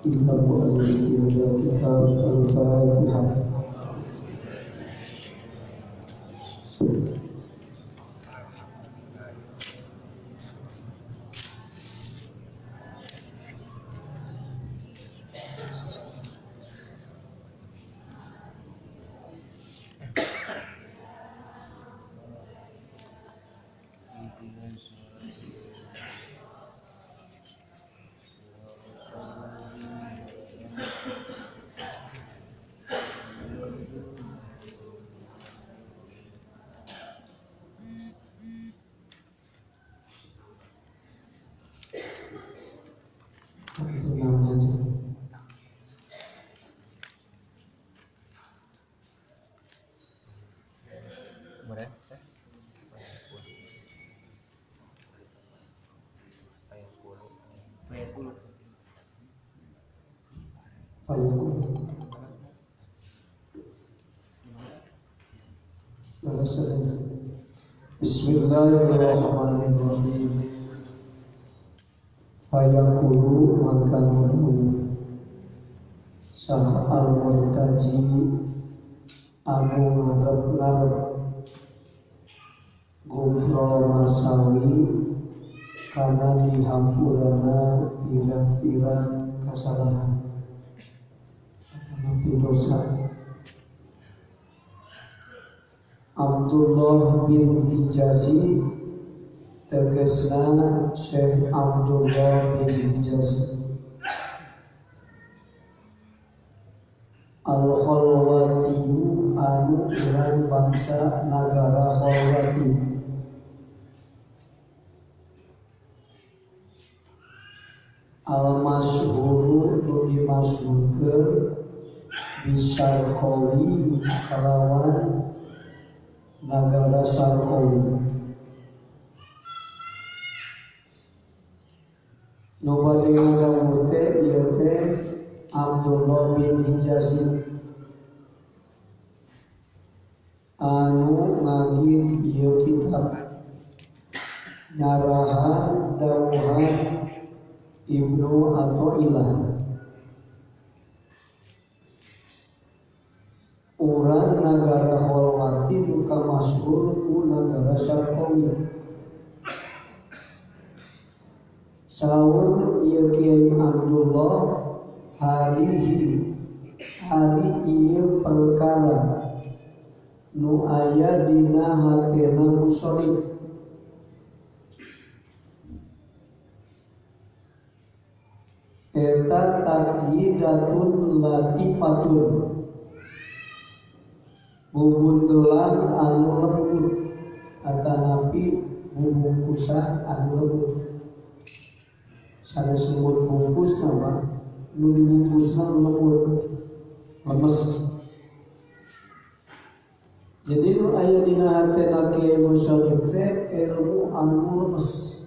إلا مؤلف هذا الكتاب الفاتحة. Fayaqulu. Bismillahirrahmanirrahim. Fayaqulu maka nudhu Sah al-Murtaji anu ngarep-ngarep gufro masawi karena dihampurana pirang-pirang kesalahan atau dosa. Abdullah bin Hijazi tegesna Syekh Abdullah bin Hijazi Al-Khalwatiyu anu urang bangsa nagara Khalwati. Al-Masyhuru nu dimasyhurkeun Bisarqawi kalawan nagara Sarqawi. Nu bade ngagawuh teh ieu teh Abdullah bin Hijazi anu ngagin ieu kitab nyarahan dawuhan Ibnu Athaillah. Urang nagara Khalwati buka masyhur ku nagara Sarqawi. Saur ieu Kiai Abdullah hari ieu perkara nu aya dina hatena musonif eta taqyidatun latifatun bubundelan anu lembut atanapi bubungkusan anu lembut. Sada semut bungkus nama nu dibungkusna lembut lemes. Jadi nu aya dina hatena Kiai musonif teh ilmu anu lemes,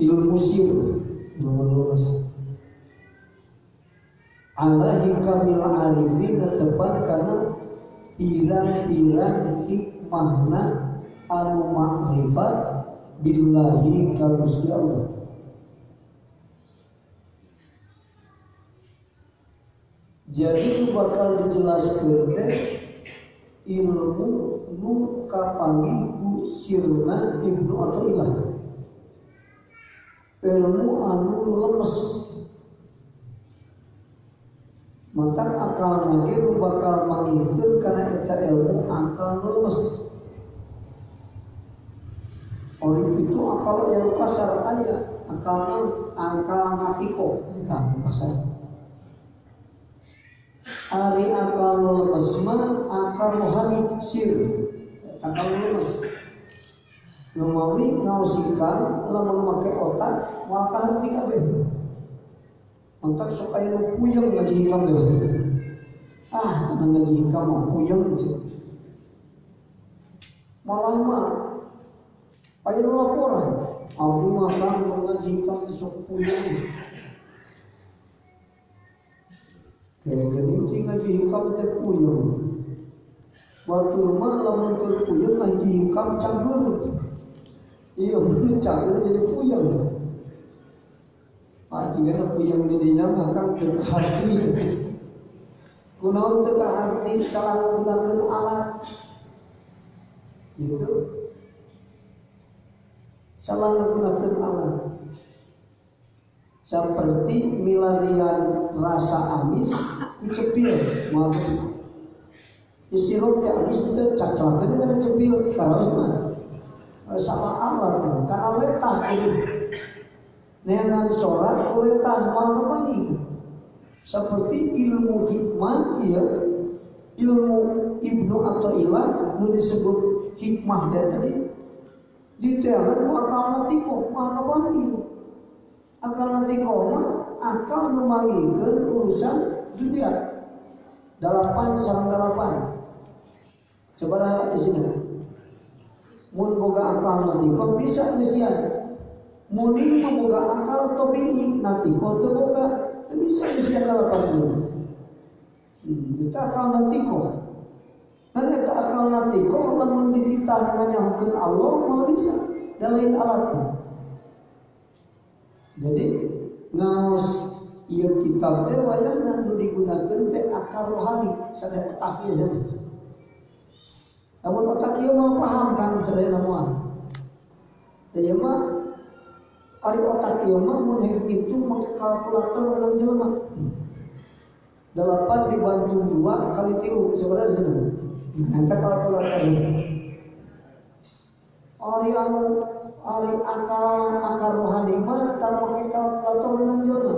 ilmu sieun lemes. Ala hikamil arifin tepat karena pirang-pirang hikmahna anu makrifat billahi ka Gusti Allah. Jadi bakal dijelaskeun teh ilmu nu kapanggih ku sirna Ibnu Athaillah. Ilmu anu lemes. Maka akal nage nu bakal mangihkeun kana eta ilmu akal nu lemes. Ori itu akal yang kasar aya, akal natiko eta kasar. Ari akal nu lemes mah akal rohani sir, akal nu lemes. Nu mawi ngaosikan lamun make otak moal kaharti kabeh. Ontak sok aya nu puyeng ngaji hikam teh. Kana ngaji hikam mah puyeng ceu. Malah mah aya nu laporan, abdi mah kan ngaji hikam sok puyeng. Jadi ngaji hikam teh puyeng. Batur mah lamun keur puyeng ngaji hikam cager. Iya, cager jadi puyeng. Pajikan puyeng didinya makan teu hati. Kunaon teu hati salah menggunakan alat. Gitu. Salah menggunakan alat. Seperti milarian rasa amis cepil maaf. Sirup teh amis itu cacalakeun kana cepil karaosna. Salah alat kan karena letah itu. Dengan sholat letah malapani seperti ilmu hikmah ya, ilmu Ibnu Athaillah nu disebut hikmah tadi diteangan ku akal natiko malapani akal natiko mah akal memangikeun urusan dunia 8 coba di sini mun boga akal natiko bisa ngesian muni memboga akal tobi nanti kau terboga tu bisa bisa kalau pun kita akal nanti kau nanti tak akal nanti kau lamun dititah hanya hukum Allah mau bisa dalil alatnya jadi ngaos ia kitab teh wayahna nu digunakeun teh akal rohani sadaya otak ieu jadi namun otak ieu mau paham kan sadaya namuan teh mah ari otak ieu mah mun itu make kalkulator menang jelema. 8 dibantu 2 kali 3 sebenarnya di sini. Eta kalkulator. Ari akal rohani mah tara make kalkulator menang jelema.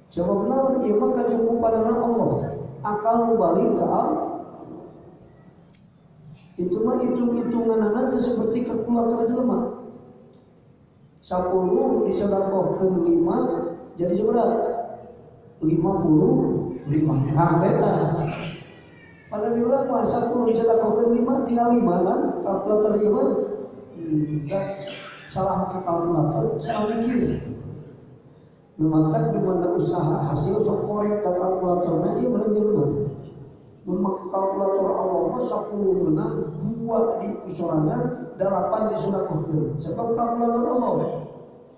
Coba benar ieu mah kacukupan Allah. Akal balik ke Allah. Itu mah hitung-hitunganana teh seperti kalkulator jelema. 10 disedekahkeun 5 jadi seberapa? 55. Nah, beda. Pada diulang mah 10 disedekahkeun 5 tinggal 5 kan? Kalkulator 5. Salah pakai kalkulator, salah mikir. Maka di mana usaha hasil sok korek dan kalkulatornya ieu bener jelema. Mun make kalkulator Allah mah 10 menang 2 di kusorangan 8 disedekahkeun. Sebab kalkulator Allah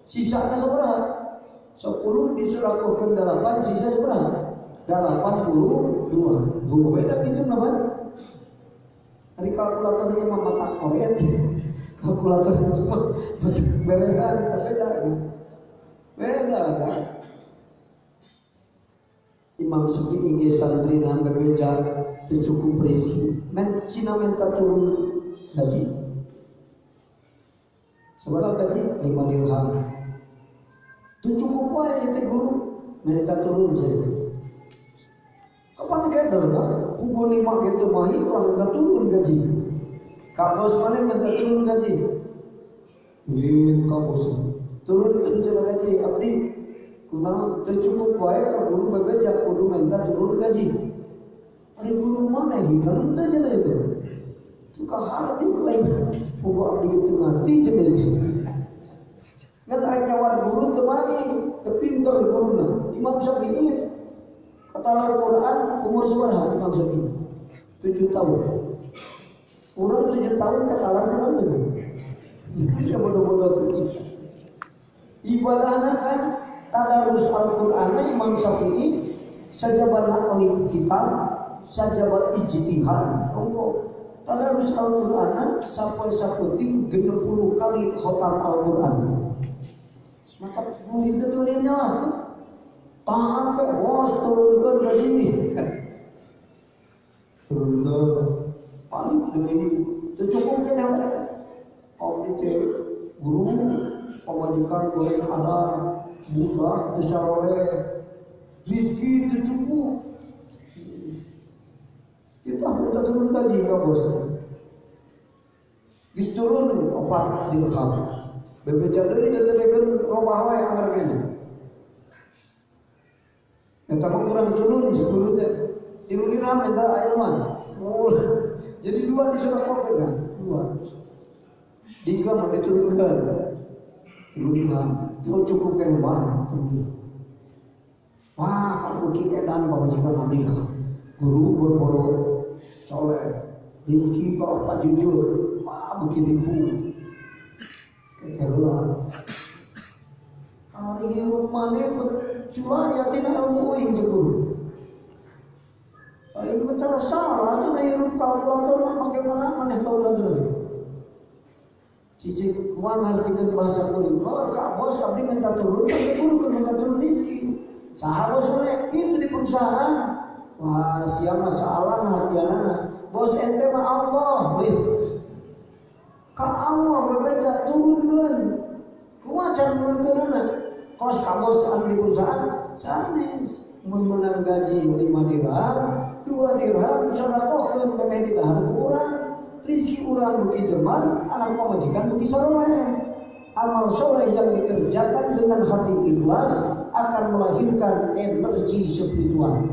sisanya seberapa? 10 disedekahkeun 8 sisa seberapa? 82. Guru beda gitu namanya. Hari kalkulator ieu mah mata korek. Kalkulator itu mah berehan beda kan. Beda kan. Imam Syafi'i ge santrina bebeja teu cukup rezeki. Men cina minta turun gaji. Seberapa gaji? 5 dirham. Teu cukup wae teh guru minta turun saja. Kapan keder kan? Pukul 5 gitu mahi kalau minta turun gaji. Kak bos mana minta turun gaji? Limit kak bos. Turun kencang gaji abdi. Kuna tercukup wae ka guru bebeja kudu minta turun gaji. Ari guru mana hidup teh cenah itu. Tuka harti lain. Pokok abdi kitu ngarti cenah itu. Ngan anyawan guru teu mani, teu pinter guruna. Imam Syafi'i kata Al-Qur'an umur sabaraha Imam Syafi'i? 7 tahun. Urang 7 tahun kata Al-Qur'an teh. Ya bodoh-bodoh teh. Ibadahna kan tadarus Al-Qur'an Imam Syafi'i sajabana oleh kitab sajabat ijtihad. Monggo tadarus Al-Qur'an sampai saputing 60 kali khatam Al-Qur'an. Maka murid turuninnya lah. Taat ke bos turunkan gaji. Turunkan paling dari cukup kan yang abdi guru pemajikan boleh ada budak disarowe rezeki itu cukup kita minta turun gaji ke bos geus turun 4 dirham bebeja deui dicerekeun robah wae hargana eta mah kurang turun 10 teh 3 dirham eta aya mah jadi 2 disedekahkeun kan 2 3 mah diturunkeun 3 dirham itu cukup kan mah wah kalau kita dan pemajikan abdi guru berboro soleh rezeki kalau pak jujur wah begini pun kekeruan hari hirup maneh sulayatina ilmu ing jebul. Ayo bentar salah cenah hirup kalkulator make mana maneh kalkulator. Cici uang ngartikeun bahasa kuliah. Oh, Kak Bos abdi minta turun, guru minta turun rezeki. Saha bos oleh itu di perusahaan. Wah, sia masalah ngartianana. Bos ente mah Allah. Ka Allah bebeja turunkeun. Kumaha can turunkeunna? Kos ka bos anu di perusahaan sanes mun meunang gaji 5 dirham, 2 dirham sedekahkeun bebeh ditahan urang. Rizki urang beuki jemar, anak pamajikan beuki saroleh. Amal soleh yang dikerjakan dengan hati ikhlas akan melahirkan energi spiritual.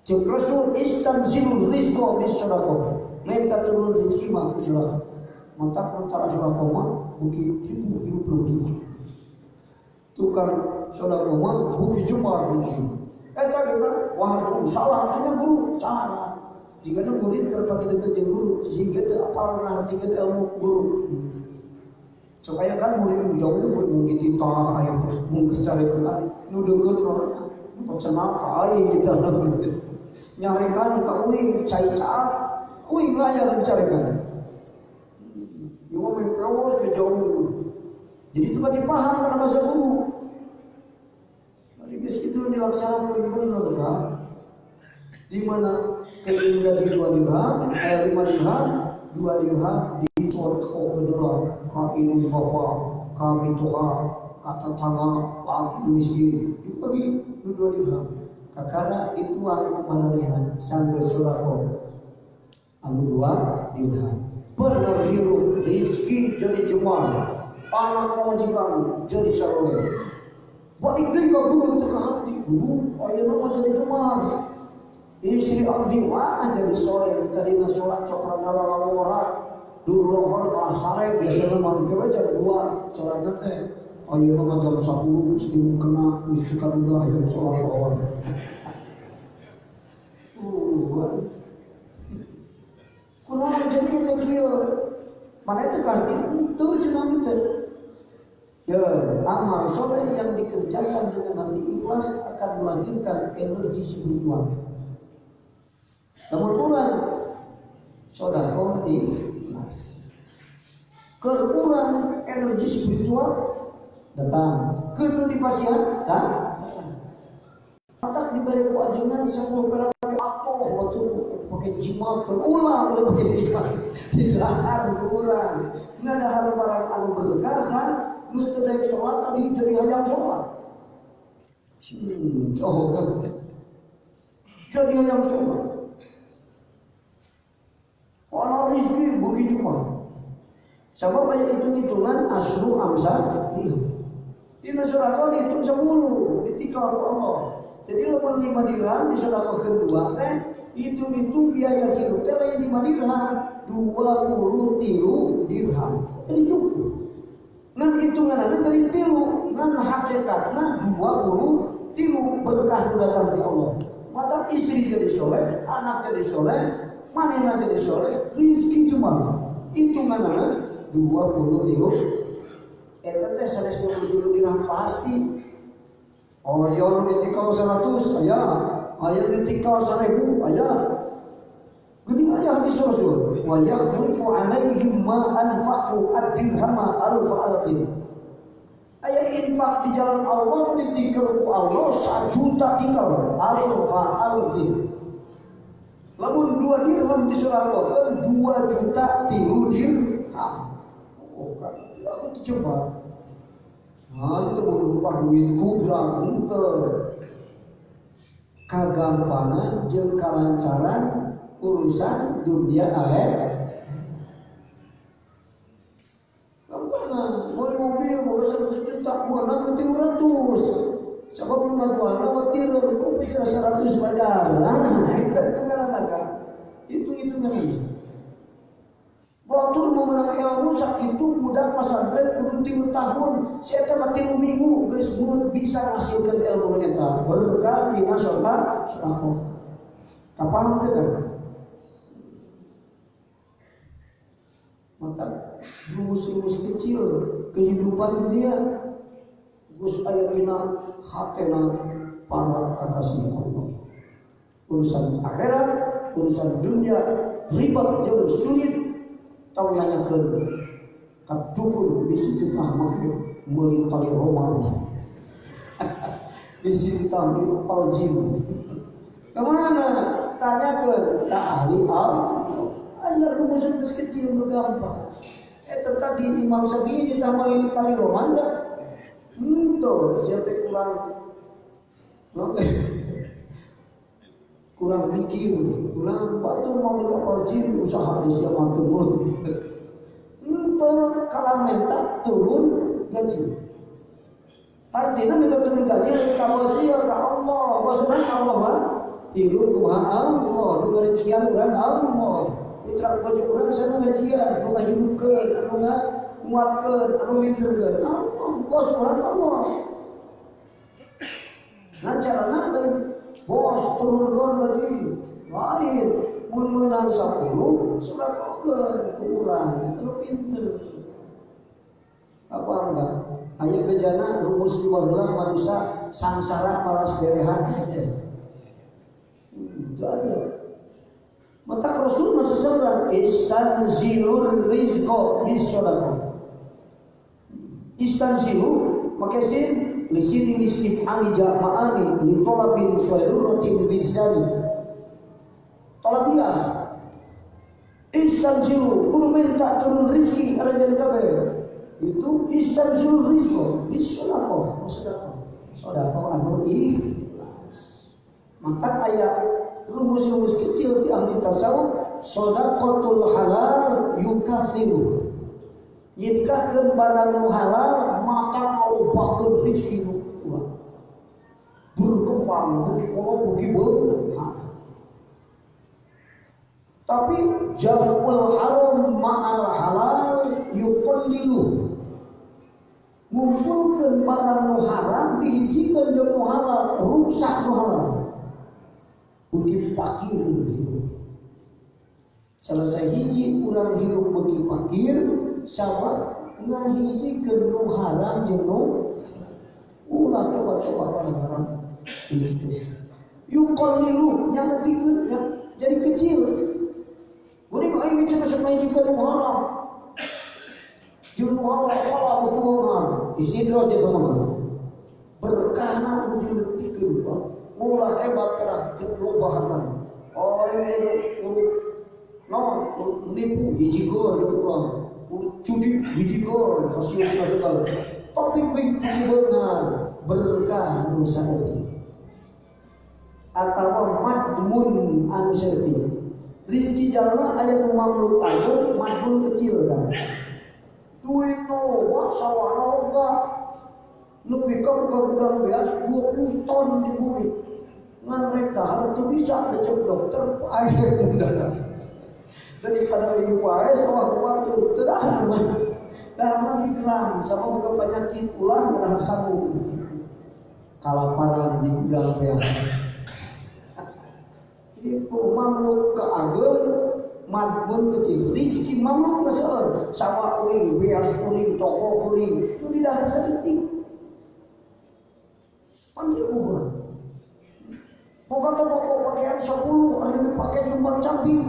Cek Rasul istanzilul rizqa bis sadaqah. Minta turun rezeki mah sedekah. Mantap antara sedekah mah beuki hidup lagi. Tukang sedekah mah beuki jemar rezeki. Eta kita wah salah atunya guru, salah. Jika murid terpakai dekat dengan guru, sehingga apal ngartikeun ilmu guru. Supaya kan murid jauh mun dititah aya mun kecarekan nu deukeut mah cenah aing ditanakeun. Nyarekan ka uing cai caat, uing layar dicarekan. Ieu mah mengkawas jauh. Jadi itu pasti paham kana bahasa guru. Jadi geus kitu dilaksanakeun bener kan. Di mana keinginan gaji 2 dirham, 5 dirham, 2 dirham disorot dulu. Kami bapak, kami Tuhan, kata tangan, laki miskin, dibagi 2 dirham. Kakara itu mana lihat sambil surako, anu 2 dirham. Benar hirup rezeki jadi jemaah, anak majikan jadi saroleh. Balik deui ka guru teu ka hati, guru ayeuna mah jadi jemaah. Istri abdi mah jadi soleh tadi na salat sok rada lalawara dulu lohor kalah sare biasana mah kewe jam 2 salatna teh ayeuna mah jam 10 sebelum kena mesti kaduga jam salat lohor. Kunaon jadi teh kieu mana teh kahti teu cenah teh. Ya, amal soleh yang dikerjakan dengan hati ikhlas akan melahirkan energi spiritual. Namun kurang sedekah ikhlas. Kurang energi spiritual datang. Keur dipasihan datang. Matak diberi kewajiban 10 perak atoh waktu pakai jimat ulang boleh pakai jimat. Tidak kurang. Ngadahar barang anu berkah nu teu daek salat tadi jadi hayang salat. Jadi hayang salat. Orang rizki begitu mah. Sebab banyak hitung-hitungan asru amsal lihat. Di masyarakat dihitung 10, ditikal ke Allah. Jadi lamun 5 dirham disedekahkeun 2 teh, hitung-hitung biaya hidup teh lain 5 dirham, 23 dirham. Jadi cukup. Ngan hitunganna tadi 3, ngan hakikatna 23 berkah datang dari Allah. Maka istri jadi soleh, anak jadi soleh, manehna jadi soleh, rezeki cuma hitunganna 23. Eta teh 120 dirham pasti. Oh ya nu ditikal 100 aya, aya ditikal 1000 aya. Geuning aya hadis Rasul, wa yakhlifu alaihim ma anfaqu ad-dirhama alfin. Aya infak di jalan Allah ditikal ku Allah 1 juta tikal alfin. Lamun 2 dirham disedekahkeun 2 juta 3 dirham. Oh kan, aku tuh coba. Nah, itu berupa duit kubra henteu. Kagampangan jeung kalancaran urusan dunia akhirat. Gampangan, mau mobil mau 100 juta, mau 600. Sebab lu ngajualna mah tireun kok pikir 100 bayar. Nah, itu kan itu nganana. Batur mau menang ilmu sak itu budak pesantren kudu 3 tahun, saya teh 3 minggu geus bisa ngasilkeun ilmu eta. Berkah dina sedekah. Kapaham teh kan? Maka rumus-rumus kecil kehidupan dunia Gus aya dina hatena para kakasih Allah. Urusan akhirat, urusan dunia ribet jauh sulit. Tahu nanyakeun ka dukun bisi teh make meuli tali Roma. Bisi teh meuli aljin. Kemana? Tanyakeun ka ahli Allah rumus kecil nu gampang. Tetap di Imam Syafi'i ditambahin tali Roma enggak? Tuh, siapa kurang mikir, kurang batu mau kapal jin usaha di siapa turun. Kalau minta turun gaji. Artinya minta turun gaji kalau dia ke Allah, basuran Allah mah tiru kumaha Allah, nu gajian urang Allah. Putra baju urang sana gajian, nu ngahidupkeun, anu nguatkeun, anu minterkeun Allah, basuran Allah. Nah carana lain bos turunkan lagi lain mun meunang 10 surakokeun ku urang anu pinter apa enggak aya bejana rumus di baheula manusia sangsara malas derehan aja itu ada mata Rasul masih sabda istanzilur rizqa bis sadaqah istanzilu pakai sin lisin listif'ali jama'ani li tolabin suairuratin bizdari tolabiyah istanzilu kudu minta turun rizki ada jadi kabeh itu istanzilu rizki bisodako sodako anu ikhlas maka ayat rumus-rumus kecil di ahli tasawuf sodakotul halal yukathiru yikahkeun barang nu halal maka kau bakal rezeki nu berkembang bagi kalau bagi tapi jamul haram ma'al halal yuqallilu ngumpulkeun barang nu haram dihijikeun jeung nu halal rusak nu halal bagi fakir selesai hiji urang hirup bagi fakir sama ngahijikeun nu haram jeung nu ulah coba-coba barang haram itu yuqallilu nyagetikeun jadi kecil beuring aing cenah ngahijikeun nu haram jeung nu halal kala beukeungan istidraj eta mah berkahna nu dileutikeun ulah hebat kana kelobahan nipu hiji gol gitu ulang cudi hiji gol hasil segala tapi benar berkah anu saeutik atawa madmun anu saeutik rezeki jalma aya nu mamluk ayeuna madmun kecil kan duit loba sawahna loba lebih ke gudang beas 20 ton di bumi ngan mereka harus bisa lecek dokter air mendadak daripada ibu pae sawah waktu terakhir dan lagi keram sama bukan penyakit ulah ngerah sambung kalaparan di gudang beas itu mamluk ke ageun madmun kecil rezeki mamluk naseur sawah uing beas kuring toko kuring itu tidak saeutik panggil kurang mau kata pokok pakaian 10 ada yang dipakai cuma camping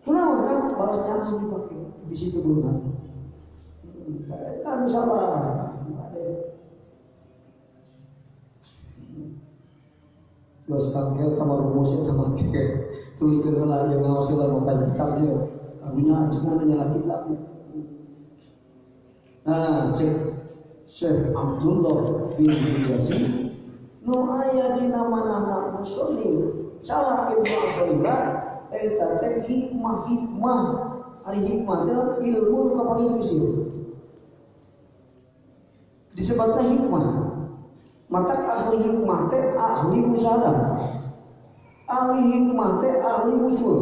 kenapa kan balas jangan dipakai di situ dulu kan salah Jos tangkel sama rumusnya sama kek tulikan heula yang ngawasin makan kitabnya karunya jangan menyala kitab nah cek Syekh Abdullah bin Murtaji nu aya dina manahna muslim salah Ibnu Abdullah eta teh hikmah ari hikmah teh ilmu nu kapahit sih disebutna hikmah maka ahli hikmah teh ahli musalah ahli hikmah teh ahli usul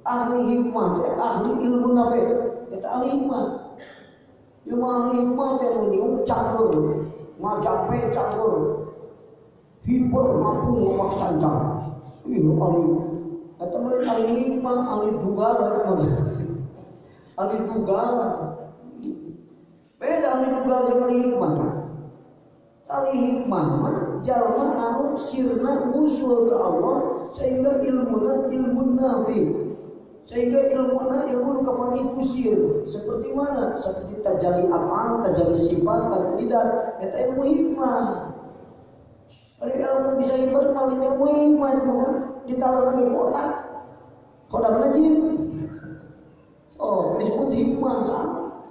ahli hikmah teh ahli ilmu nafi eta ahli hikmah yang ahli hikmah teh nu cakur ngajape cakur hiper mampu ngopak sanjang ini ahli eta mah ahli hikmah ahli dugalan ahli dugalan beda ditunggal jeung hikmah. Kali hikmah mah jalma anu sirna usul ke Allah sehingga ilmuna ilmun nafi. Sehingga ilmu kepagi kusir seperti mana? Seperti tajalli af'al, tajalli sifat, tajalli dat. Eta ilmu hikmah. Ari ilmu bisa ibarat malin ilmu hikmah itu kan ditaruh lagi ke otak. Kodam najib. Oh, disebut hikmah sama.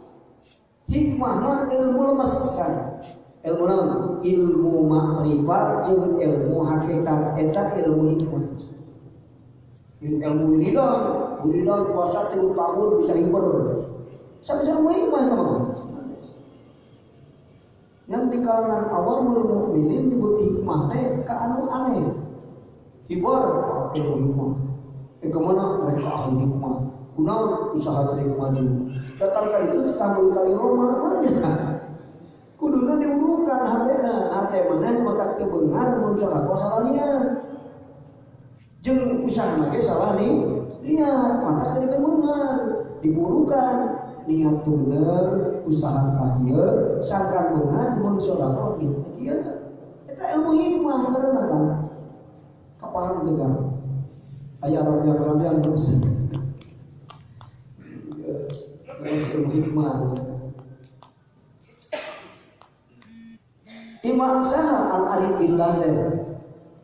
Hikmah mah ilmu lemes kan. Ilmu naon? Ilmu makrifat jeung ilmu hakikat eta ilmu hikmah. Ilmu wiridan puasa 3 tahun bisa hiber. Sama-sama hikmah sama. Yang di kalangan awamul mukminin disebut hikmah teh ka anu aneh. Hiber ilmu hikmah. Kemana mereka ahli hikmah? Kunaon usaha dari maju. Datang kali itu tetangga kali Roma aja. Kuduna diurukan hatena, hate maneh matak teu beungar mun sodaqo salanian. Jeung usaha ge salah nih. Niat matak teu beungar, diburukan niat bener usaha ka dieu sangkan beungar mun sodaqo kieu. Eta ilmu hikmah ngaranna kan. Kapaham teu kan? Aya rabian terus. Terus hikmah. Imam Syaha al-Arifillah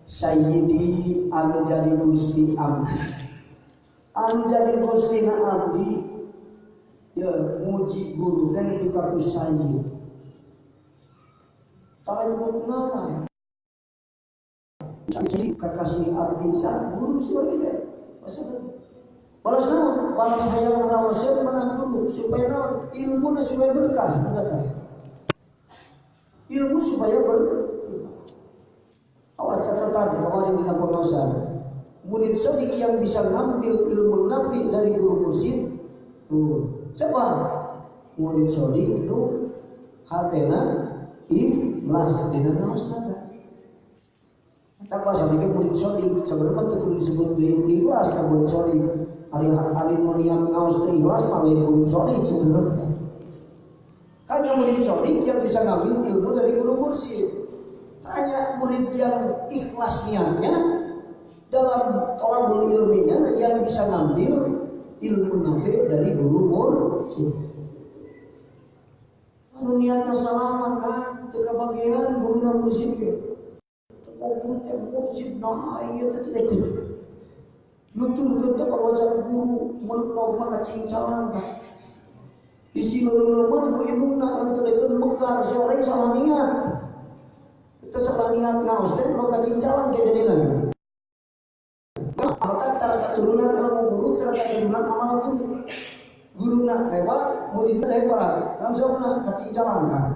Sayyidi anu jadi gusti abdi. Anu jadi gusti na abdi ya muji guru teh dikaku sayyid. Taribut ngaran. Jadi kakasih abdi sa guru suri deh. Balas naon? Balas hayang rawaseun menang guru supaya naon? Ilmuna supaya berkah ada. Ilmu supaya awas catatan kemarin di pengawasan murid sodik yang bisa ngambil ilmu nafi dari guru mursyid siapa? Murid sodik itu hatena ikhlas dina naosna tanpa sadike murid sodik sebenarnya teu disebut ikhlas ka murid sodik ari nu niat ngaos teu ikhlas malah murid sodik sebenarnya. Hanya murid sodik yang bisa ngambil ilmu dari guru mursyid. Hanya murid yang ikhlas niatnya dalam tolabul ilminya yang bisa ngambil ilmu nafi dari guru mursyid. Anu niatnya salah kan teu kabagian guru mursyid ge. Guru teh mursyid nah ieu teh teu ikut. Nuturkeun teh pangajak guru mun lomba kacingcalan kan. Di sini leuleumeuh ku indungna anu teu deukeun mekar sore salah niat. Kita salah niat ngaos teh lo kacincalan ke jadina. Maka cara keturunan ilmu guru, cara keturunan amal guru. Guruna hebat, muridna hebat. Langsungna kacincalan kan.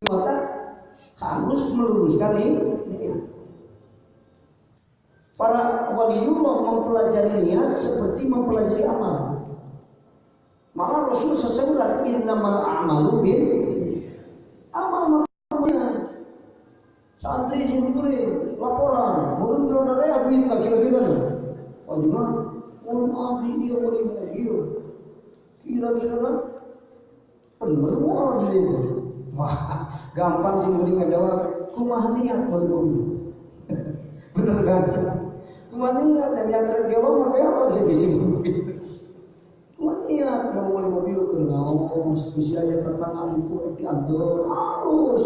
Maka harus meluruskan ini. Para waliullah mempelajari niat seperti mempelajari amal. Maka Rasul sesungguhnya innamal a'malu bin amal makanya santri simpurin laporan mulun saudara abdi kira-kira oh juga mulun abdi dia boleh dia kira-kira bener mau abdi itu wah gampang sih mending ngejawab kumaha niat baru bener kan kumaha niat dan yang terjawab makanya apa jadi simpurin niat yang mulai mobil ke naos spesialnya tentang alifu diantar harus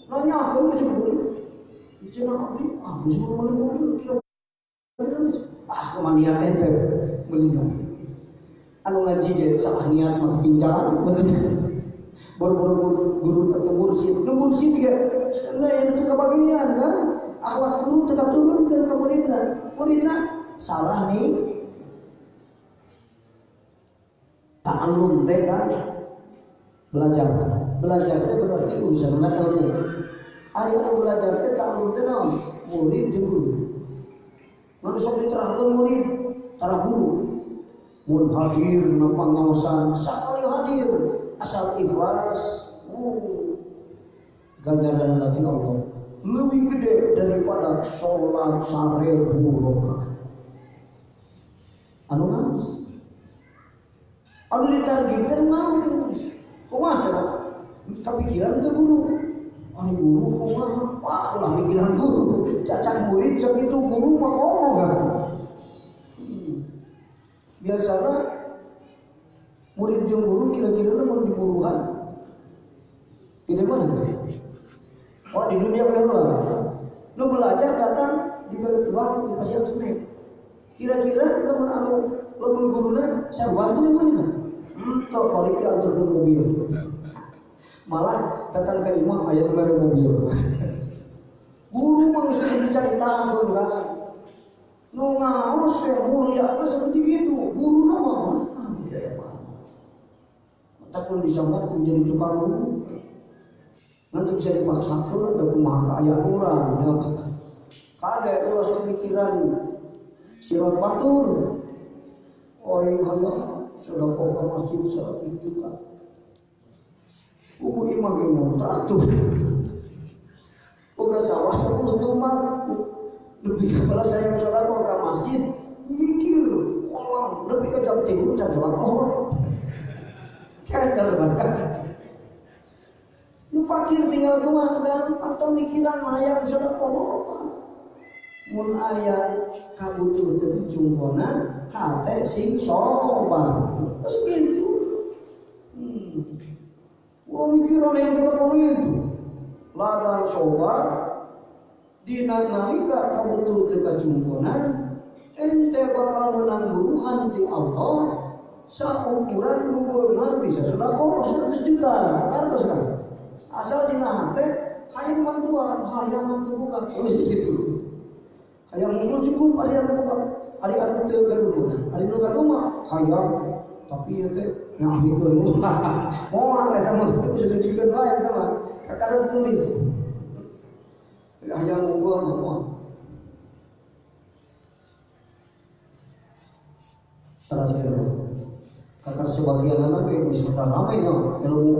nanya aku masih boleh bicara abdi suruh mulai mobil kira-kira kemana niat ente meninggal anu ngaji ya salah niat mah tinggalan baru guru atau mursyid ya nah itu kebagian kan akhlak guru tetap turun ke muridna salah nih ta'allum teh kan belajar teh berarti urusan ilmu. Ari anu belajar teh ta'allum teh naon? Murid jeung guru. Mun sok diterangkeun murid tara guru. Mun hadir na pangaosan sakali hadir asal ikhlas. Ganjaran dari Allah lebih gede daripada sholat 1000 rakaat. Anu ngaos anu ditargetkan mau kumaha cara kepikiran teh guru anu guru kumaha wah ulah pikiran guru cacat murid sakitu guru mah ngomong kan biasanya murid jeung guru kira-kira mun diburuhan gede mana oh di dunia baheula lu belajar datang diberi uang dikasih snack kira-kira lamun anu lamun guruna sarwan teh mana tok balik ke antar mobil malah datang ke imam aya kemarin mobil guru mah mesti dicari tahu kan nu ngaos ya mulia kan seperti gitu guru nama tidak apa takun disangka menjadi tukang guru nanti bisa dipaksakan ada kumaha kaya orang ya kada ulah pikiran sirat batur oi hanya sudah kok masjid 100 juta buku imam yang teratur bukan sawah 10 tumat lebih kepala saya sholat ke masjid mikir kolam lebih ke jam 3 jam sholat kan terbatas lu fakir tinggal rumah dan atau mikiran mayang sholat mun aya kabutuh teu jumbonan hate sing soban terus gitu mikiran yang sudah itu ladang sobar dina nalika kabutuh teu kajumbonan ente bakal menang buruhan di Allah saukuran lu beunghar bisa sedekah 100 juta kartos kan asal dina hate hayang mantuan hayang mantu buka terus gitu hayang mun cukup ari anu buka ari anu teu gaduh ari nu gaduh mah hayang tapi teh ngahmikeun moal eta mah sudah dikeun wae eta mah kakara tulis hayang unggul moal terus kakar sebagian anak kayak misalkan ramai no ilmu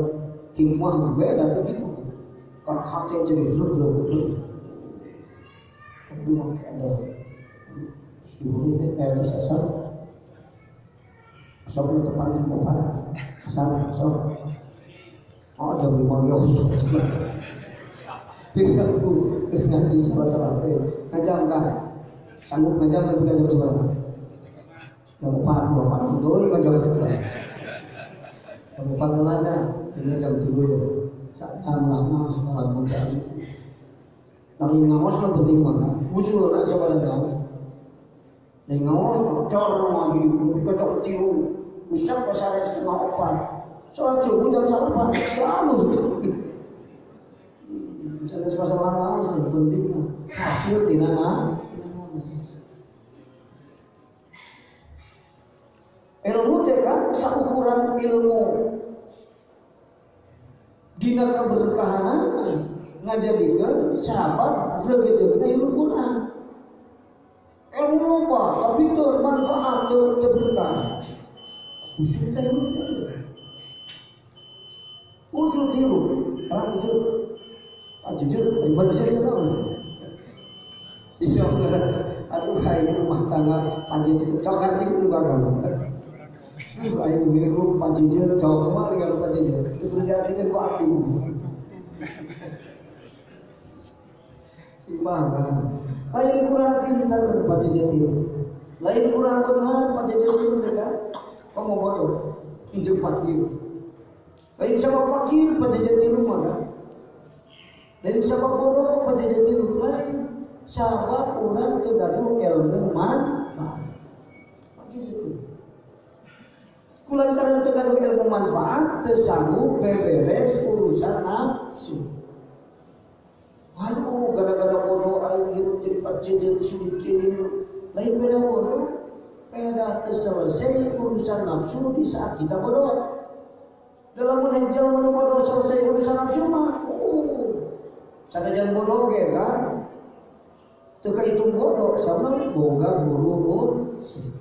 hikmah berbeda tuh gitu karena hati jadi lur tapi mau ada sebelum itu terus asal sebelum depan depan asal oh jam 5 yos tidak aku ngaji salah ngajam kan sanggup ngajam lebih ngajam seberapa jam 4 doi kan jam 4 ngelana ini jam 7 saat jam lama setelah mencari tapi ngawas kan penting banget usul nak coba dan ngawas dan ngawas cor lagi lebih kecok tiru usap pasar setengah 4 soal subuh jam 4 ya anu misalnya pasar ngawas penting hasil tidak ilmu teh kan saukuran ilmu dina keberkahan ngajadikeun sahabat begitu ilmu Quran ilmu loba tapi teu manfaat teu berkah usul teh usul tiru karena usul jujur daripada saya tahu sisa aduh kayaknya rumah tangga panjang cokar itu bagang ayo biru panjang cokar dengan panjang itu berarti ku api simpangan lain kurang pintar panjang itu lain kurang benar panjang itu mereka kamu bodoh pinjam fakir lain sama fakir panjang itu mana lain sama bodoh panjang itu lain sahabat orang tergaduh ilmu manfaat kulantaran tergaduh ilmu manfaat tersanggup beberes urusan nafsu aduh gara-gara bodoh ayo hidup jadi pacar sulit kini lain beda bodoh beda selesai urusan nafsu di saat kita bodoh dalam menenjal bodoh selesai urusan nafsu mah sanajan bodoh kan teu itu bodoh sama boga guru mursyid.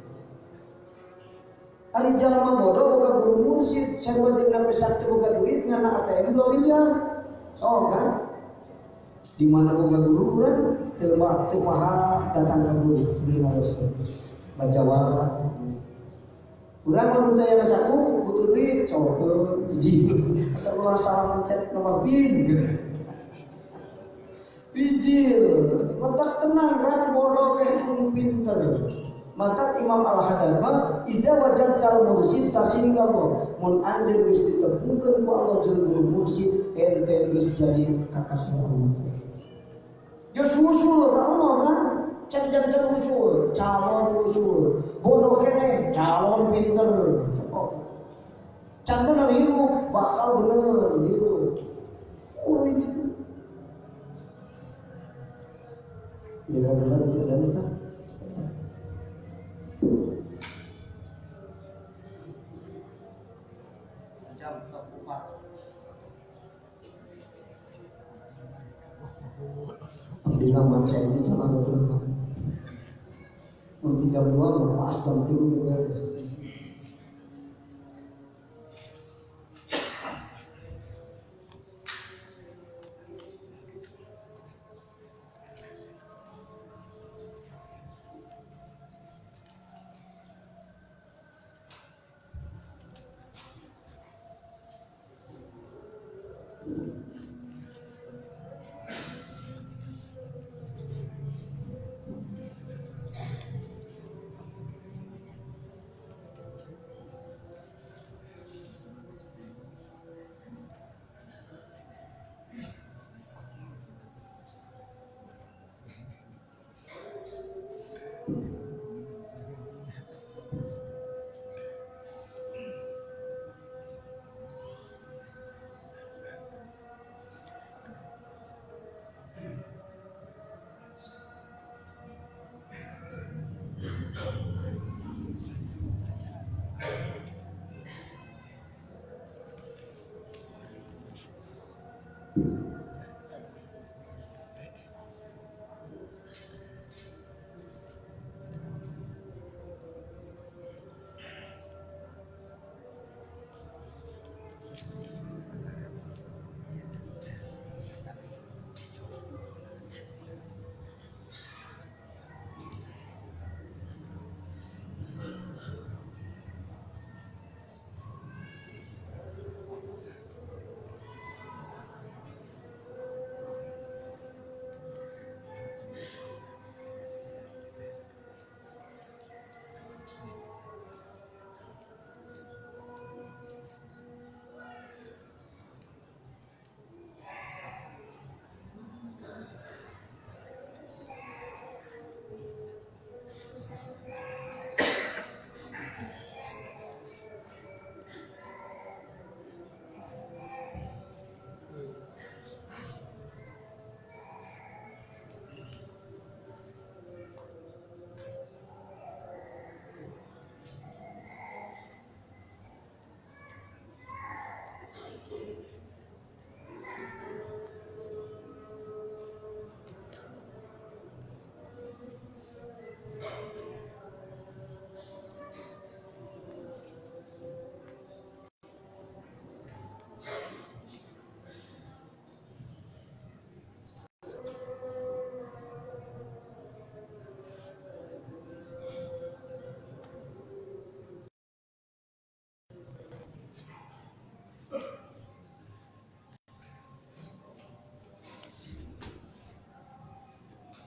Ari jalma bodoh boga guru mursyid, sarua jeung sampai sakti boga duit ngana ATM 2 miliar. So kan? Di mana boga guru urang teu paham datang ka guru di mana baca wara. Urang mun teu aya saku butuh duit coba biji. Asal ulah salah mencet nomor PIN gitu. Bijil, mentak tenang kan bodoh kayak hitung pinter. Maka Imam Al-Hidayah idza wajadtal mursid tasinggallah mun anjeun geus ditepungkeun ku Allah jeung guru mursid ente geus jadi kakasna Allah. Geus usul ka Allah kan, cek usul, calon usul. Bodoh kene calon pinter. Can bener hirup bakal bener hirup. Gitu. Ya benar juga kan. Jam 4. Di nama ini cuma ada dulu. Nanti jam 2 pas jam 3 beres.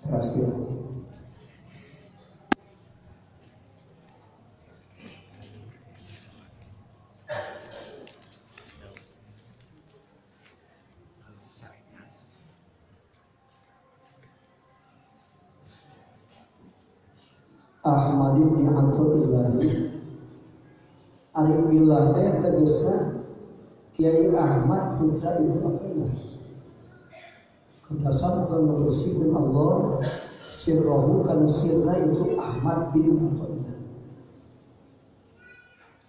Terakhir. Ahmad bin Abdullah Ari billah teh tegasna Kiai Ahmad putra Ibnu Abdullah kedasar akan membersihkan Allah sirrohu kan sirna itu Ahmad bin Abdullah.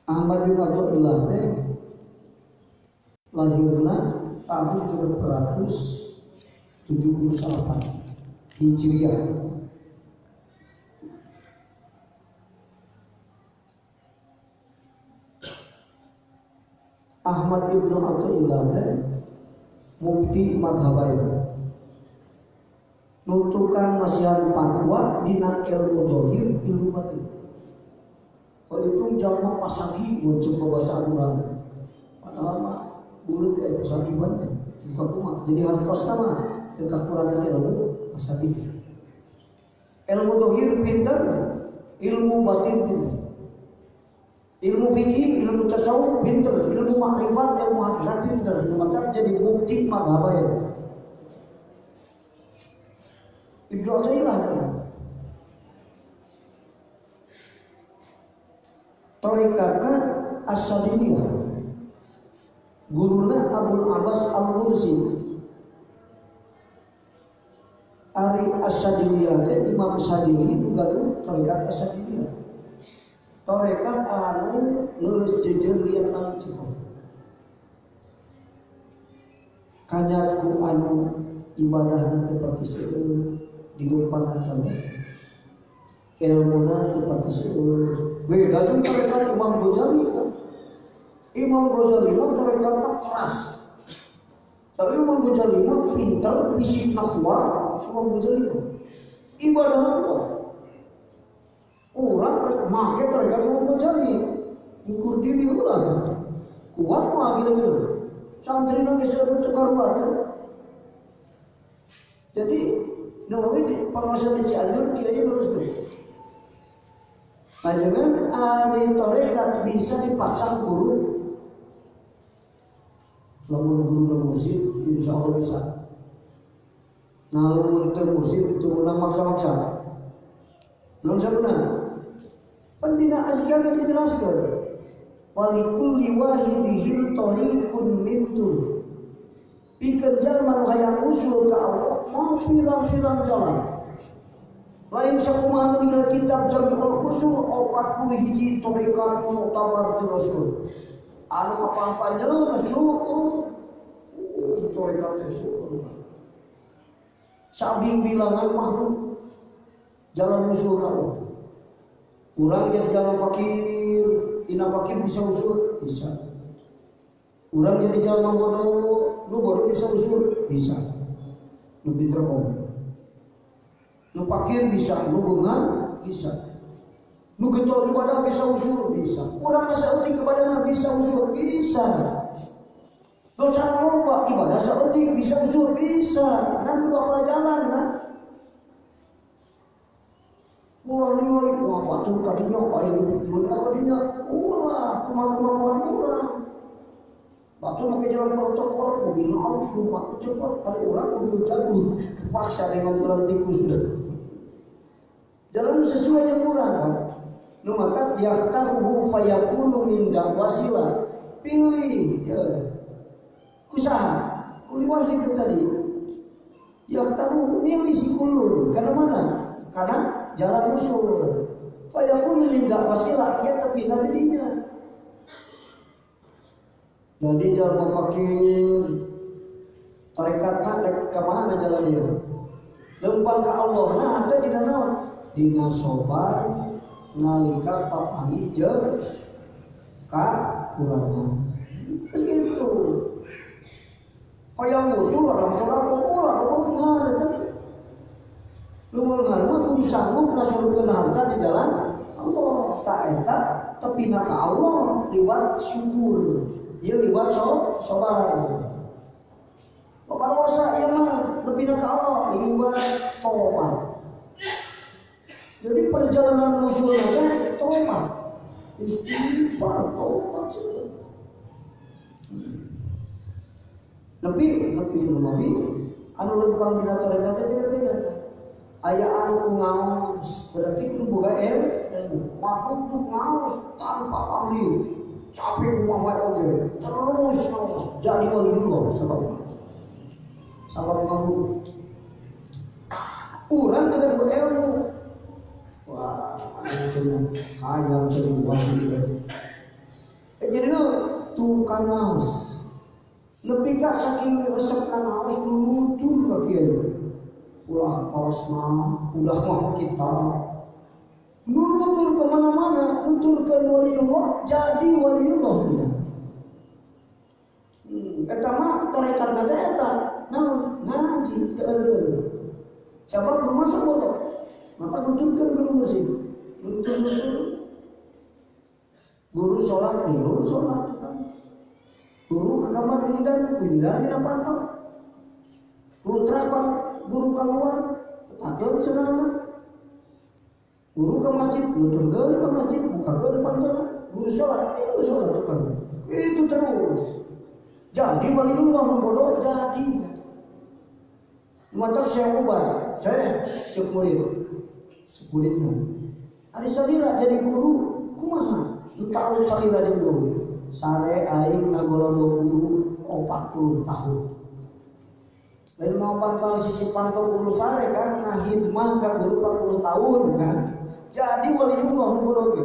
Ahmad bin Abdullah teh lahirna tahun 1978 Hijriah. Ahmad ibnu Athaillah teh mufti madhabain nutukan nasihat fatwa dina ilmu dohir ilmu batin. Oh itu jalma pasagi mun coba bahasa urang. Padahal mah bulu teh pasagi banget. Bukan kumaha. Jadi hartos nama teu kakurangan ilmu pasagi. Ilmu dohir pinter, ilmu batin pinter. Ilmu fikih, ilmu tasawuf pinter, ilmu makrifat, ilmu hakikat pinter. Maka jadi bukti mazhab ya. Ibnu Athaillah ya. Torikatna As-Sadiliyah. Guruna Abul Abbas Al-Mursi. Ari As-Sadiliyah teh Imam Sadili bukan torikat As-Sadiliyah. Torikat anu lulus jejer liat tali Cikopo. Kanyatku anu ibadahna teu pati seueur digumpangan kana. Ilmuna teu pati seueur. Beda jeung torikat Imam Ghazali kan. Imam Ghazali mah torikatna keras. Tapi Imam Ghazali mah pintar, bisikna kuat. Imam Ghazali ibadahna kuat. Orang make torikat Imam Ghazali ngukur diri ulah. Kuat mah gitu. Santri nang geus teu karuan kan. Jadi nawawi penguasa di Cianjur kiai lulus tuh. Nah jangan ahli torekat bisa dipaksa guru. Lamun guru dan mursyid insya Allah bisa. Nah lamun teu mursyid teu meunang maksa-maksa. Belum sebenarnya. Pendina azkar kan dijelaskan. Walikulli wahidihim tariqun mintur. Pikeun jalma nu hayang usul ka Allah mau pirang-pirang jalan. Lain sakumaha dina kitab Jami'ul Usul 41 tariqat mu'tabar ti Rasul. Anu kapampanjeun Rasul tariqat Rasul. Sabing bilangan makhluk jalan usul ka Allah. Urang jadi jalan fakir, dina fakir bisa usul, bisa. Urang jadi jalan bodoh, lu bodoh bisa usul, bisa. Lu pinter kok. Lu fakir bisa, lu beungan bisa. Lu getol ibadah bisa usul, bisa. Urang masa eutik kepada bisa usul, bisa. Dosa loba ibadah saeutik bisa usul, bisa. Nan bakal jalan nah. Mulai wah batur kadinya bae mun kadinya ulah kemampuan urang. Batur make jalan protokol mobil harus lupa cepat ada orang mobil jagung kepaksa dengan jalan tikus sudah. Jalan sesuai yang urang kan. Nu maka yahtaruhu fayakulu min wasila. Pilih ya. Usaha. Kuli wajib tadi. Yahtaruhu milih si kulun. Karena mana? Karena jalan usul. Fayaqulu minda wasilah ke tepi nantinya. Jadi jalan fakir tarekatna dek ka mana jalan dia? Lempang ka Allah nah henteu dina naon? Dina sobar nalika papangi jeung ka kurangan. Begitu. Hayang usul orang sodako ulah beungan eta. Lumangan mah kudu sanggup nasurkeun harta di jalan Allah. Tak eta tepina ka Allah liwat syukur. Ieu liwat sabar. Loba dosa ieu mah tepina ka Allah liwat tobat. Jadi perjalanan usul teh tobat. Istighfar tobat saja. Lebih lumawi anu lempang dina tarekat teh beda-beda. Aya anu ngaos berarti kudu boga ilmu. Waktu tuh ngaos tanpa pamrih. Capek kumaha oge. Terus ngaos jadi waliullah sabab ngabur. Urang teh berilmu. Wah, cenah hayang cenah waliullah. Jadi tukang ngaos. Lebih kak saking resepna ngaos nutur ka kieu. Ulah paus mah, ulah mah kita nutur kemana-mana, nutur ke waliullah, jadi waliullah dia. Eta mah tarekat nate eta, naon ngaji teu. Siapa bermasa bodoh, maka nuturkeun guru musik, nutur. Guru sholat, guru sholat. Guru ke kamar windan dina pantau. Guru terapan, guru keluar, tetakeun serangan. Guru ke masjid, nuturkeun ke masjid, bukakeun pantau. Guru sholat kan. Itu terus. Jadi waliullah bodoh jadi. Mantap saya ubah, saya sepuridnya. Hari salira jadi guru, kumaha? Tahu salira jadi guru. Sare aing nagolodo guru 40 tahun. Lain mau pantau sisi pantau guru sare kan ngahidmah ka guru 40 tahun kan. Jadi waliullah bodoh ge.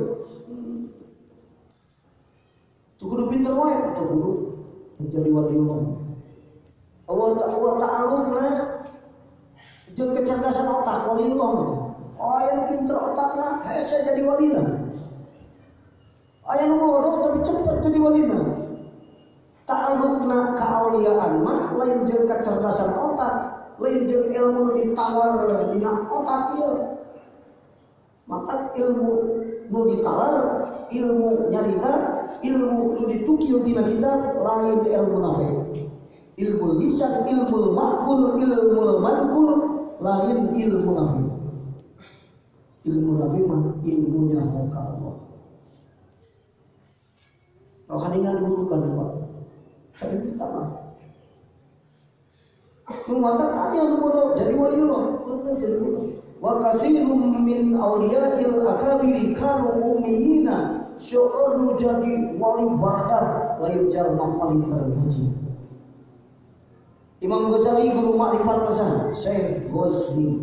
Tu kudu pinter wae tu guru jadi waliullah. Allah ta'ala jeung kecerdasan otak waliullah. Aya pinter otakna hese jadi walina. Aya nu bodoh tapi cepet jadi walina. Ta'alluqna kaauliaan mah lain jeung kecerdasan otak, lain jeung ilmu ditalar dina otak ieu. Maka ilmu nu ditalar, ilmu nyarita, ilmu nu ditukil dina kita lain ilmu nafi. Ilmu lisan, ilmu ma'kul, ilmu manqul lain ilmu nafi. Ilmu nafi mah ilmunya haka Allah. Rohanian guru kan Pak. Saya kita mah. Maka ada yang bodoh jadi waliullah, benar jadi waliullah. Wa katsirun min awliya'il akabiri kanu ummiyina. Seorang jadi wali barat lain jalma paling terpuji. Imam Ghazali guru makrifat pesan, Syekh Ghazali.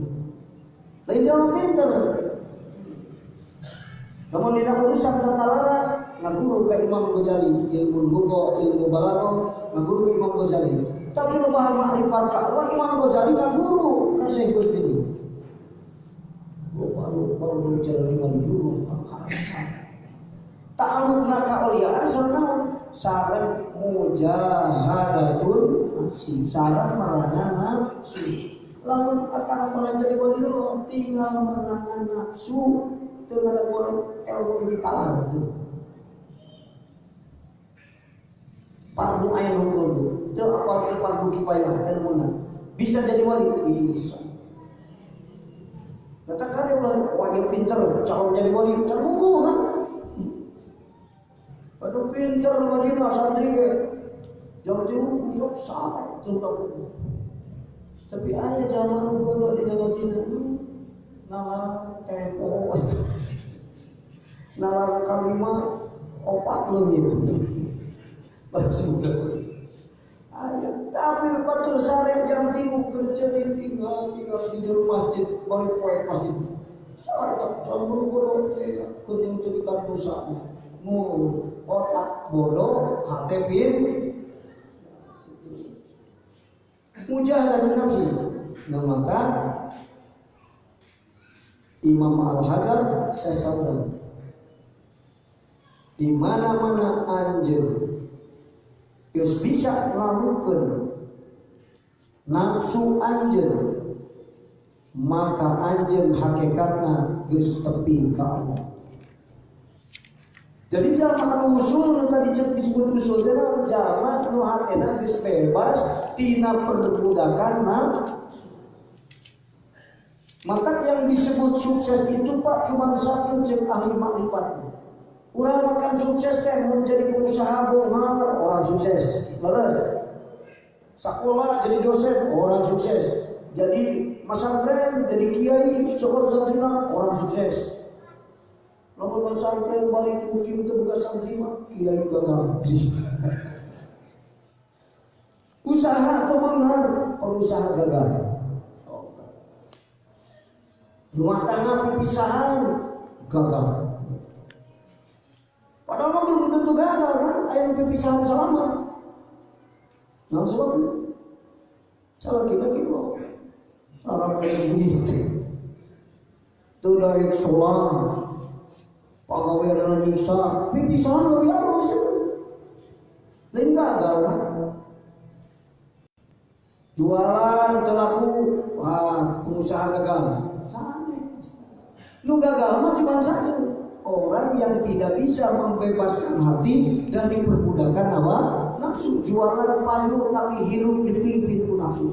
Lain jalma pinter. Namun dina urusan tata lara ngaguru ke Imam Ghazali, ilmu lugha, ilmu balaghah, ngaguru ke Imam Ghazali. Tapi nu bahan makrifat ka Allah, Imam Ghazali ngaguru ka Syekh Ghazali. Baru jalan waliullah. Ta'alluqna kauliyaan sareng sareng mujahadatul nafsi, sareng merangan nafsu. Lamun akang pelajari waliullah tinggal merangan nafsu teu ngadaguan ilmu ditalar itu. Fardu ain hukum teu apal fardu kifayah ilmuna. Bisa jadi wali? Bisa. Katakan ya wajib pinter calon jadi wali terbuka kan? Aduh pinter wajiblah santri ke, jauh usuk salah terbuka. Tapi ayah zaman bodoh di negara kita, nalar tempo, nalar kalimat opat lagi, bersudah. Ayah, tapi batur sare jam 3 kerja tinggal di juru masjid, baru poek masjid. Salah tak calon bodoh saya kuning curikan dosa. Otak bodoh, hati pin. Mujahadatun nafsi. Nah maka Imam Al-Hadar saya sadar di mana-mana anjir geus bisa nglalukeun nafsu anjeun, maka anjeun hakikatna geus tepi ka Allah. Jadi jalma anu usul tadi disebut usul teh jalma nu hatena geus bebas tina perbudakan nafsu. Maka yang disebut sukses itu Pak cuma satu jeung ahli makrifat. Urang makan sukses teh menjadi pengusaha bonghar orang sukses. Leres. Sekolah jadi dosen orang sukses. Jadi pesantren jadi kiai syukur santrina orang sukses. Lamun pesantren balik mukim teu buka santri mah kiai gagal. Usaha atau bonghar pengusaha gagal. Rumah tangga perpisahan gagal. Padahal belum tentu gagal kan, ayam perpisahan selamat. Nah sebabnya, salah kita cara begitu. Itu dari sholat, pegawai nyiksa, perpisahan lebih halus. Lain gagal kan? Jualan telaku, pengusaha gagal. Lu gagal mah cuma satu. orang yang tidak bisa membebaskan hati dari perbudakan hawa nafsu. Jualan payung tapi hirup dipimpin ku nafsu.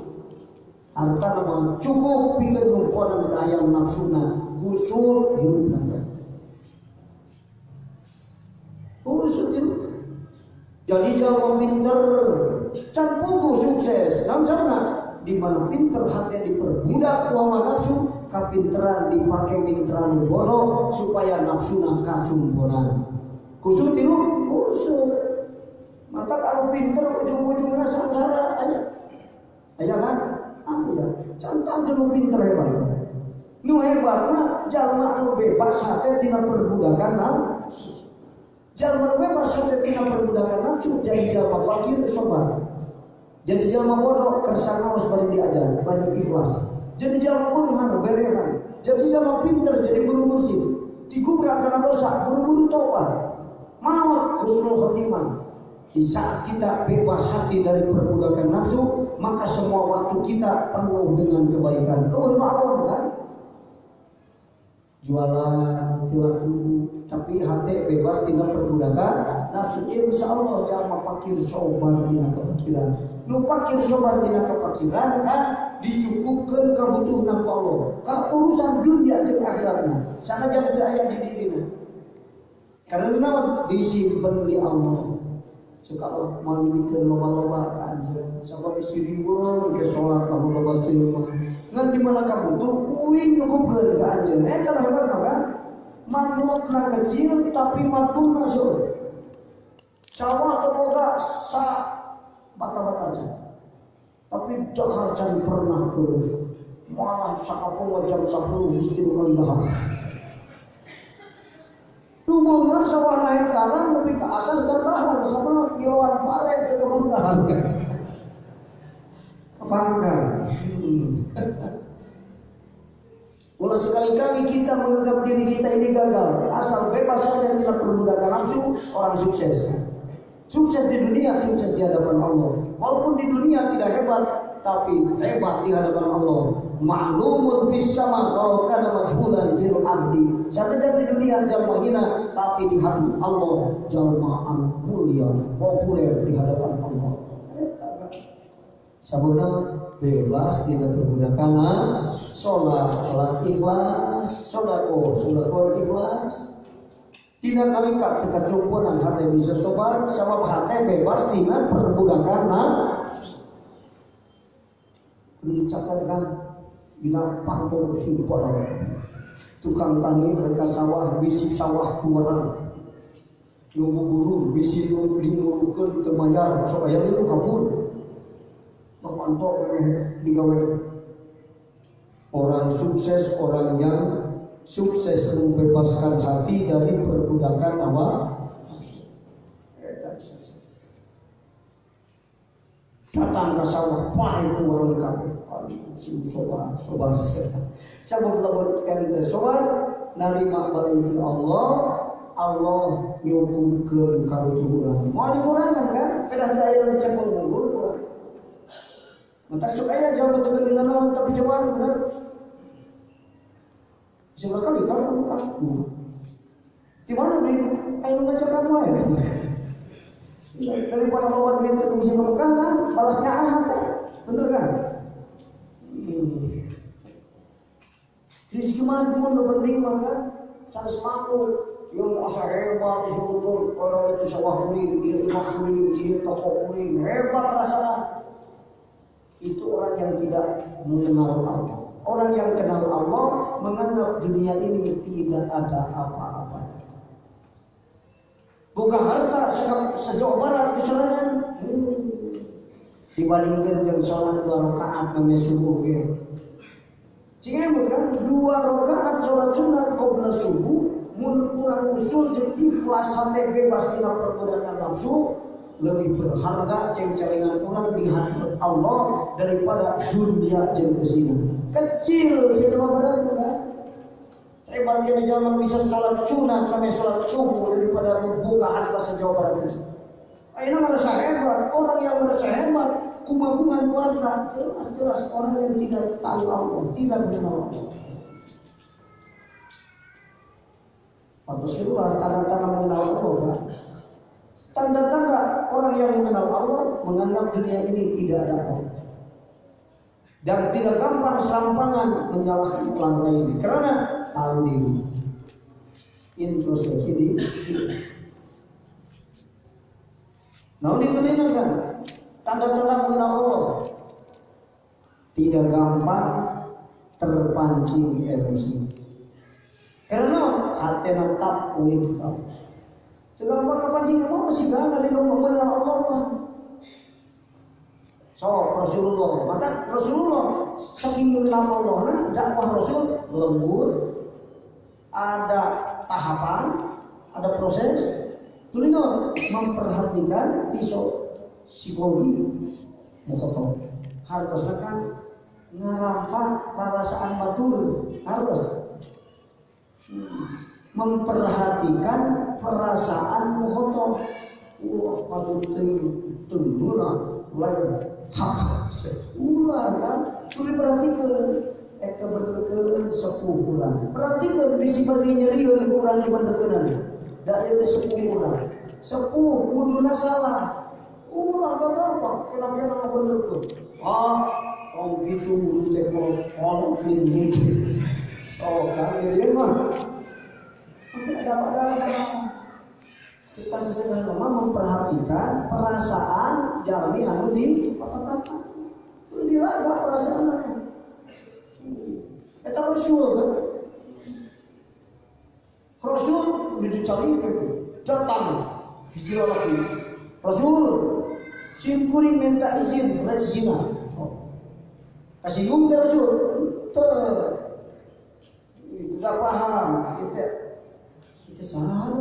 Harta nama cukup bikin ngumponan kayang nafsuna gusur hirup nangga. Gusur hirup. Jadi jangan pinter, can pugu sukses. Nan sana di mana pinter hati diperbudak ku hawa nafsu. Kapinteran dipakai pinteran bono supaya nafsuna kacumponan. Kusut itu kusut. Mata kalau pinter ujung-ujungnya sengsara aja. Aja kan? Iya. Cantan dulu pinter hebat. Nu hebatna jalma anu bebas hati tina perbudakan nafsu. Jalma anu bebas hati tina perbudakan nafsu jadi jalma fakir sobat. Jadi jalma bodoh kersana harus balik diajar, balik ikhlas. Jadi jalma burhan, berehan. Jadi jalma pinter, jadi guru mursyid. Digubrak karena dosa, buru-buru taubat. Maut husnul khotimah. Di saat kita bebas hati dari perbudakan nafsu, maka semua waktu kita penuh dengan kebaikan. Oh, maaf kan? Jualan, tilaku, tapi hati bebas tidak perbudakan nafsu. Insya Allah jalma fakir sobar dina kepikiran. Nu fakir sobar dina kepikiran kan? Dicukupkan kebutuhan Allah. Kalau urusan dunia dan akhiratnya, sana jangan ayat di dirinya. Karena disimpan di Allah. Sekarang mau dibikin loba-loba aja. Sama isi ribuan ke sholat kamu loba tuh. Ngan di mana kamu tuh uing nukupkan ke aja. Kalau hebat kan? Manukna kecil tapi manukna so. Sawah temoga sa bata-bata aja. Tapi jangan cari pernah turun. Malah sakapung jam 10 mesti kali dah. Hubungan sawah lahir tanah lebih ke asal jarahan sama kiloan pare ke kemudahan. Paham kan? Mulai sekali-kali kita menganggap diri kita ini gagal, asal bebas saja tidak perbudakan nafsu, orang sukses. Sukses di dunia, sukses di hadapan Allah. Walaupun di dunia tidak hebat, tapi hebat di hadapan Allah. Ma'lumun fis sama wa kana majhulan fil ardi. Saja di dunia jalma hina, tapi di hadapan Allah jalma mulia, populer di hadapan Allah. Sabuna bebas tidak perbudakan sholat ikhlas, sodako ikhlas. Tidak nalika teka cumpunan hati bisa sobat, sebab hati bebas tidak perbudakan dicatat kan bila pantau simpel tukang tani mereka sawah bisi sawah kurang nunggu guru bisi dinurukan temayar supaya itu kabur terpantau digawe orang sukses, orang yang sukses membebaskan hati dari perbudakan hawa. Datang ke sawah, itu orang kafir. Sobar sabut labut ente sobar narima balain Allah nyuburkeun kabuturan. Mau dikurangan kan? Kedah saya dicembung mundur. Mata sok aya jauh betul di naon tapi jawab benar. Siapa kali kamu kamu? Di mana nih? Ayo ngajakan wae. Daripada lawan dia itu bisa kamu kan? Balasnya kan? Bener kan? Jadi gimana pun udah penting maka salah semampu yang asa hebat disuruh orang itu sawah kuning, dia rumah kuning, dia toko kuning, hebat rasanya. Itu orang yang tidak mengenal Allah. Orang yang kenal Allah menganggap dunia ini tidak ada apa-apanya. Boga harta sejauh barat kesorangan dibandingkan dengan sholat 2 rakaat namanya subuh ya. Cingemut kan 2 rakaat sholat sunat qabla subuh mun ulang usul jeung ikhlas hati bebas tina perbudakan nafsu lebih berharga ceng-celengan orang di hadapan Allah daripada dunia jeung kesina. Kecil sih cuma berat kan. Hebatnya zaman bisa sholat sunat namanya sholat subuh daripada membuka harta sejauh barat itu. Ayo merasa hebat, orang yang merasa hebat kumagungan keluarga jelas orang yang tidak tahu Allah, tidak mengenal Allah. Pantas itulah tanda-tanda mengenal Allah, Pak. Tanda-tanda orang yang mengenal Allah menganggap dunia ini tidak ada Allah. Dan tidak gampang serampangan menyalahkan orang lain karena tahu diri. Introspeksi diri. Nah, itu kan tanda-tanda mengenal Allah. Tidak gampang terpancing emosi. Karena hati natap uin kau. Jangan lupa kepancing emosi kan dari mengenal Allah. So Rasulullah, maka Rasulullah saking mengenal Allah, nah dakwah Rasul lembut, ada tahapan, ada proses. Tulino memperhatikan pisau psikologi mukhotob. Harus kan ngarampa perasaan batur harus memperhatikan perasaan mukhotob. Wah, patut tunduna mulai hak ulah kan sudah perhatikan kebetulan sepuh ulah perhatikan bisi bagi nyeri oleh kurang bener-bener dak itu sepuh ulah sepuh kuduna salah ulah apa kena bener tuh om gitu bulu teko kalau ini so kan dia mah ada Siapa sesuatu memperhatikan perasaan jalmi anu di apa-apa. Itu diraga perasaannya. Eta Rasul kan. Rasul dicari gitu. Datang hijrah lagi. Rasul simpuri minta izin pada zina. Kasih ke Rasul. Itu tidak paham. Itu salah.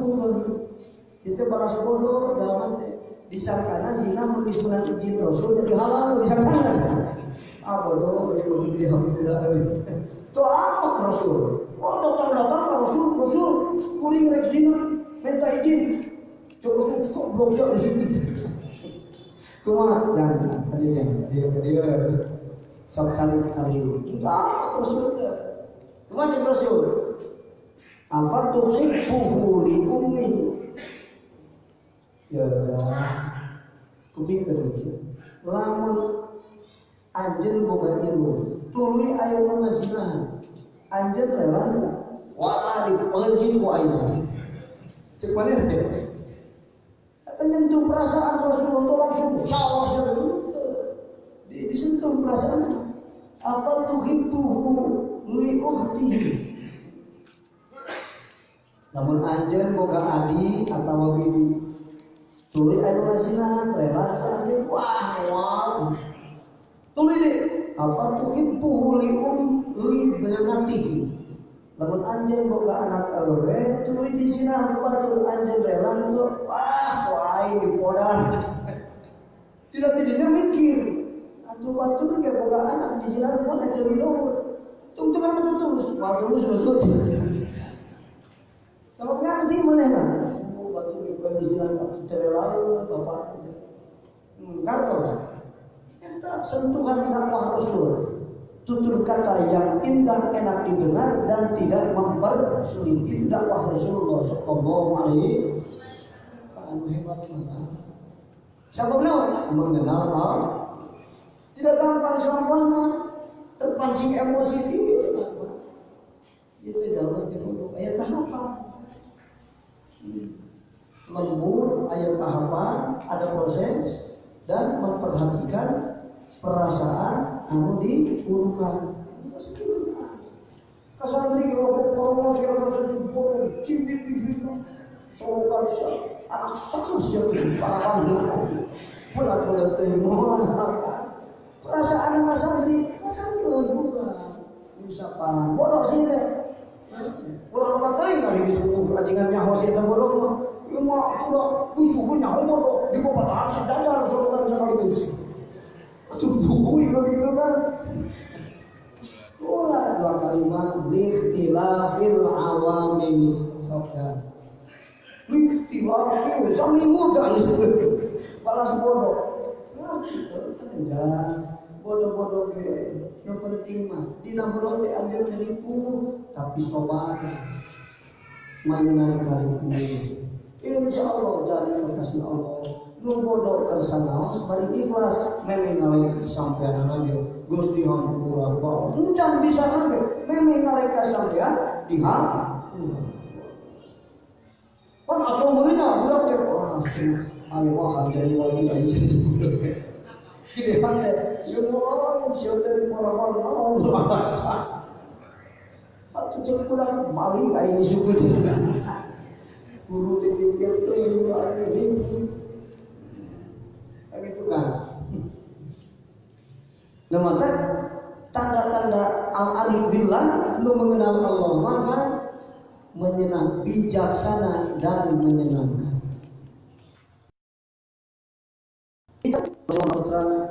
Itu balas bodoh dalam disangkana zina mengismunan izin Rasul jadi halal disangkana. Bodoh ya begitu itu apa Rasul? Datang ke Rasul kuring rek zina minta izin. Coba Rasul kok belum siap izin. Kumaha jangan dia sok cari. Itu apa Rasul? Kumaha Rasul? Apa tuhibbuhu li ummihi? Ya kupinter lamun anjeun boga ilmu tuluy aya ngazinahan anjeun rela walari peujin ku ayeuna cek maneh teh eta nyentuh perasaan Rasulullah langsung salah disentuh perasaan afal tuhibbuhu li ukhtihi namun anjeun boga adi atawa bibi tuluy anu ngazinahan rela terakhir wah tuluy deh apa tuhibbuhu li banatihi lamun anjeun boga anak awewe tuluy dizinahan batur anjeun rela untuk wah ini podar tidak mikir atuh batur ge boga anak dizinahan mana jadi dohur tungtungan mah terus batur terus sama ngaji manehna batu ikan di jalan tak terlalu bapak itu, karena kita sentuhan dakwah Rasul, tutur kata yang indah enak didengar dan tidak mempersulit dakwah Rasulullah Sallallahu Alaihi Wasallam. Hebat mana? Sebabnya mengenal Allah, tidak gampang selamanya terpancing emosi itu jauh dulu ayat tahapan. Lembur ayat tahapan ada proses dan memperhatikan perasaan anu diurukan. Kasantri kalau promosi kalau sedih cipit bibir soal anak sakas yang parapan bulan temu perasaan kasantri bulan usapan bodoh sih deh bodoh katain kali disuruh ajangan nyaho sih bodoh mah Ima udah disuruh nyaho di kota sadar saudara sekaligus. Atuh buku itu kan. Ulah dua kalimat ikhtilafil awamin. Saudara. Ikhtilafil seminggu dah balas bodoh. Ngerti kan bodoh-bodoh ke yang penting mah dina bodoh teh anjeun seribu tapi sobat mainan kali ini. Insya Allah jadi kasih Allah. Nunggu kersanaos bari ikhlas memang ngalih sampean lagi. Gusti hampura bawa. Encan bisa lagi memang ngalih sampean dihampura. Kan atau mulina budak teh wah Allah jadi wali jadi budak. Gede hande, ya Allah, siapa dari para-para Allah sah. Atau cek kurang balik kayak suku cek. Guru titik-titik itu ini, begitu kan? Nah maka tanda-tanda al-arifillah lu mengenal Allah maka menyenang, bijaksana dan menyenangkan. Kita putra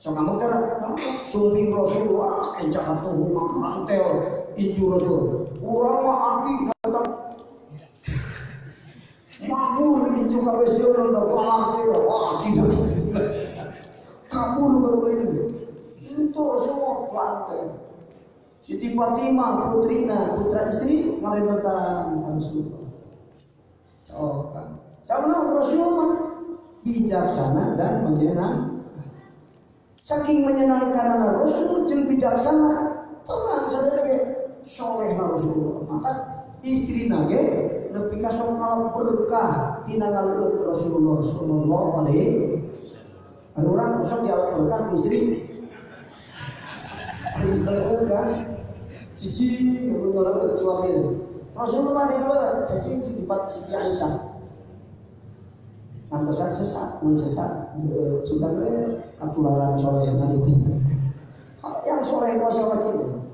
so kamu kan sumping Rasulullah encak atuh makantel incu Rasul urang mah aki datang mabur incu ka besion da palake wah aki kabur baru ini itu Rasulullah plantel Siti Fatimah putra istri ngalentan Rasulullah oh kan sabana Rasulullah bijaksana dan menyenangkan. Saking menyenangkan Rasul jeung bijaksana, tenang sadaya ge soleh Rasulullah. Maka istri nage nepi ka sok berkah tina ngaleut Rasulullah sallallahu alaihi wasallam. Urang sok dialog berkah istri. Ari kan cici ngaleut suami. Rasulullah dewe cacing sifat Siti Aisyah. Antosan sesat, sudah ketularan soleh yang ada itu. Yang soleh kau soleh itu,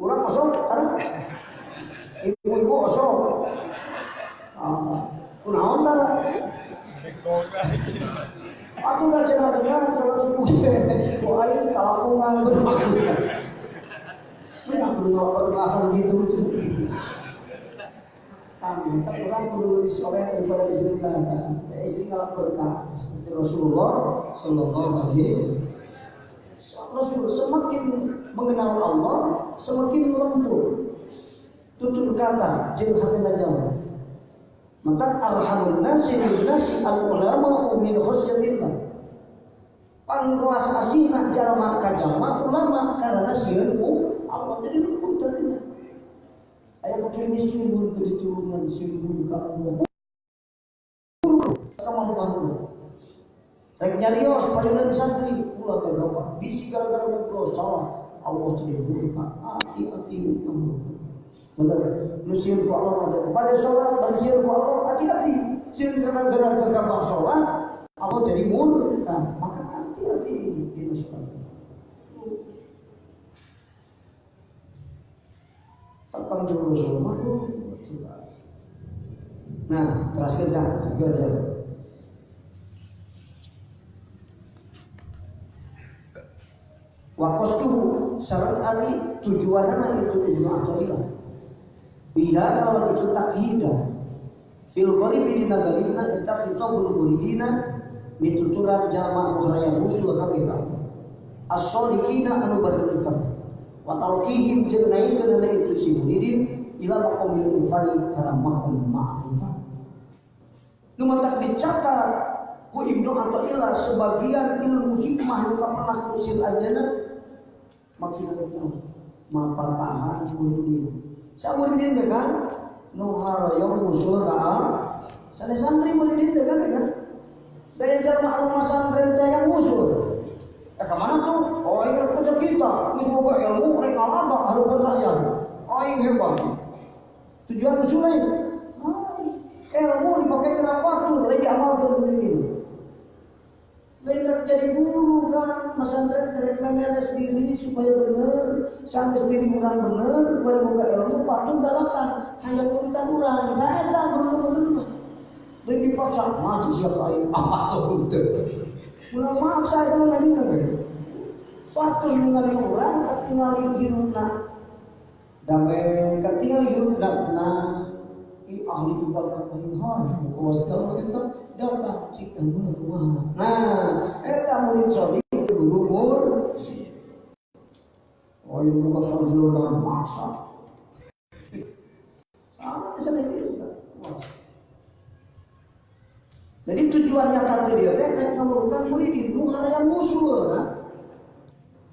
kurang kosong, ada ibu-ibu kosong. Kunaon tara? Aku udah cenah-cenah salat subuh. Wah ini kalapungan bermakna. Tidak perlu perlahan gitu. Kita kurang kudu disoleh daripada istri kita. Istri kalau berkah seperti Rasulullah sallallahu alaihi wasallam. Rasul semakin mengenal Allah, semakin lembut tutur kata jeung hatina jauh. Maka arhamun nasi bil nasi al ulama min khusyatillah. Pangluas asina jalma ka jalma ulama karena sieun Allah jadi lembut hatinya. Ayah fakir miskin pun diturunkan sirbu ke Allah. Kemampuan dulu. Rek nyarios payunan santri pula berdoa. Bisi gara-gara berdoa salah Allah tidak murka. Hati-hati Allah. Benar. Nusir ku Allah aja. Pada sholat bersir ku Allah hati-hati. Sir gara-gara kegabah sholat Allah jadi murka. Maka hati-hati di masalah. Apa yang Rasulullah itu? Nah, teruskan kan, gara. Wakostu sarang ari tujuanana itu ijma aqaidah. Bila kalau itu takhidah. Fil gharibi dina galibna eta khitabul muridina mituturan jalma muharaya rusul kabeh. As-sholiqina anu barengkeun. Wa tarkihim jeung naikeun itu si muridin ila maqamil infani kana maqam ma'rifah. Nu matak dicatat ku Ibnu Athaillah sebagian ilmu hikmah nu kapernah kusir anjeunna maksudna mapatahan muridin. Sa muridin teh kan nu haroyong usul ka sane santri muridin teh kan daya jalma anu masantren teh yang usul. Kemana tuh? Oh ini kerja kita, ini mau ilmu, mereka ngalaga, harapan rakyat. Oh ini hebat. Tujuan usulnya, ilmu dipakai kenapa tuh? Lain diamalkan begini. Lain jadi guru kan, masantren terus memeres diri supaya benar, sampai sendiri orang benar, baru buka ilmu, patuh dalakan, hanya urutan orang, tak ada benar-benar. Lain dipaksa, maju siapa yang apa sebutnya? Mulai maksa itu mengadil, patuh mengadil orang, ketinggalan hirupna, damai ketinggalan hirupna tenang, ahli ibadah paling kawas kalau kita datang jika guna Tuhan. Nah, kita murid saudi guru mur, oh yang bukan saudi orang maksa, sana itu. Jadi tujuannya kata dia teh rek ngamurukan murid nu hayang usul nah.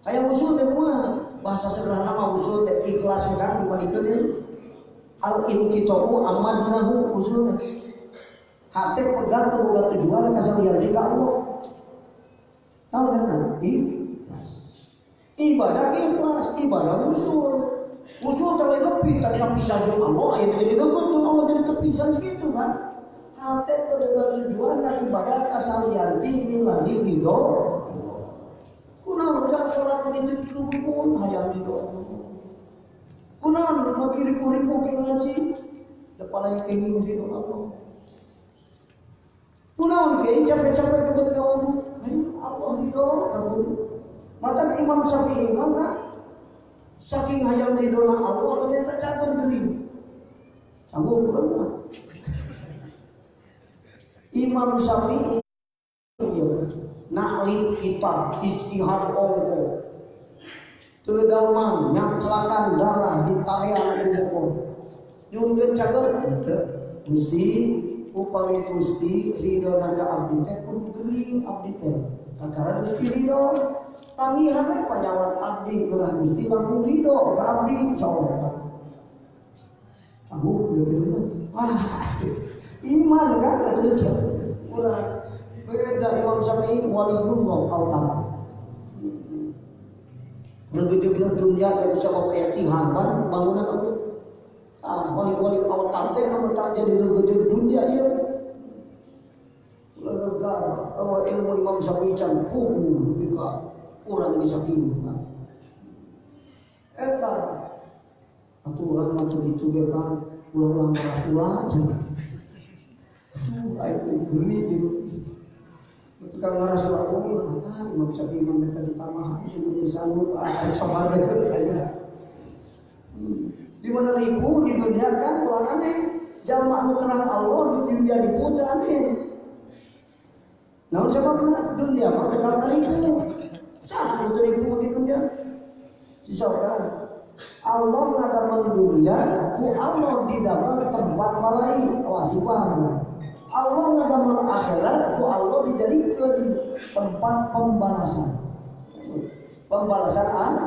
Hayang usul teh mah bahasa sederhana mah usul teh ikhlas kan dibandingkeun al-inqita'u amadnahu usul teh. Hati pegang kebuka tujuan kasalian di Allah. Tahu kan? Ibadah ikhlas, ibadah usul. Usul terlebih tadi yang pisah dengan Allah, akhirnya jadi dekat dengan Allah jadi terpisah segitu kan? Hati kebuka tujuan ibadah kasalian di milani ridho. Kunaon udah sholat menit itu pun hayang ridho. Kunaon makin ribu-ribu ke ngaji, depan lagi kenging ridho Allah. Kunaon ke capek-capek kebet ngomong, Allah ridho aku. Mata Imam Syafi'i maka saking hayang ridho Allah ternyata catur gering. Sanggup kurang lah. Imam Syafi'i naklip kita ijtihad ongko teu yang celakan darah di tarian buku nyungkeun cager Gusti upami Gusti ridho naga abdi teh kudu geuning abdi teh kakara Gusti ridho tangihan we panyawat abdi geurah Gusti langkung ridho ka abdi insyaallah sanggup kieu wah iman kan atuh urang beda Imam Syafi'i waliyullah autan begitu dunia tak bisa memperhatikan bangunan apa wali-wali autan teh autan jadi begitu dunia ya negara ilmu Imam Syafi'i can pugu bika urang bisa kieu eta atuh urang mah teu kitu ge kan ulah-ulah ulah atuh aya geuning gitu. Kang Rasulullah Imam Syafi'i memberikan ditamahan itu sanggup sabar aya. Di mana ribu di dunia kan ulah aneh. Jalma anu terang Allah di dunia ribu teh aneh. Namun sebabna dunia mah terang ribu. Saha anu ribu di dunia? Disokan Allah ngadameun dunia ku Allah di dalam tempat malai wasifah. Allah ngadameun akhirat ku Allah dijadikan tempat pembalasan. Pembalasan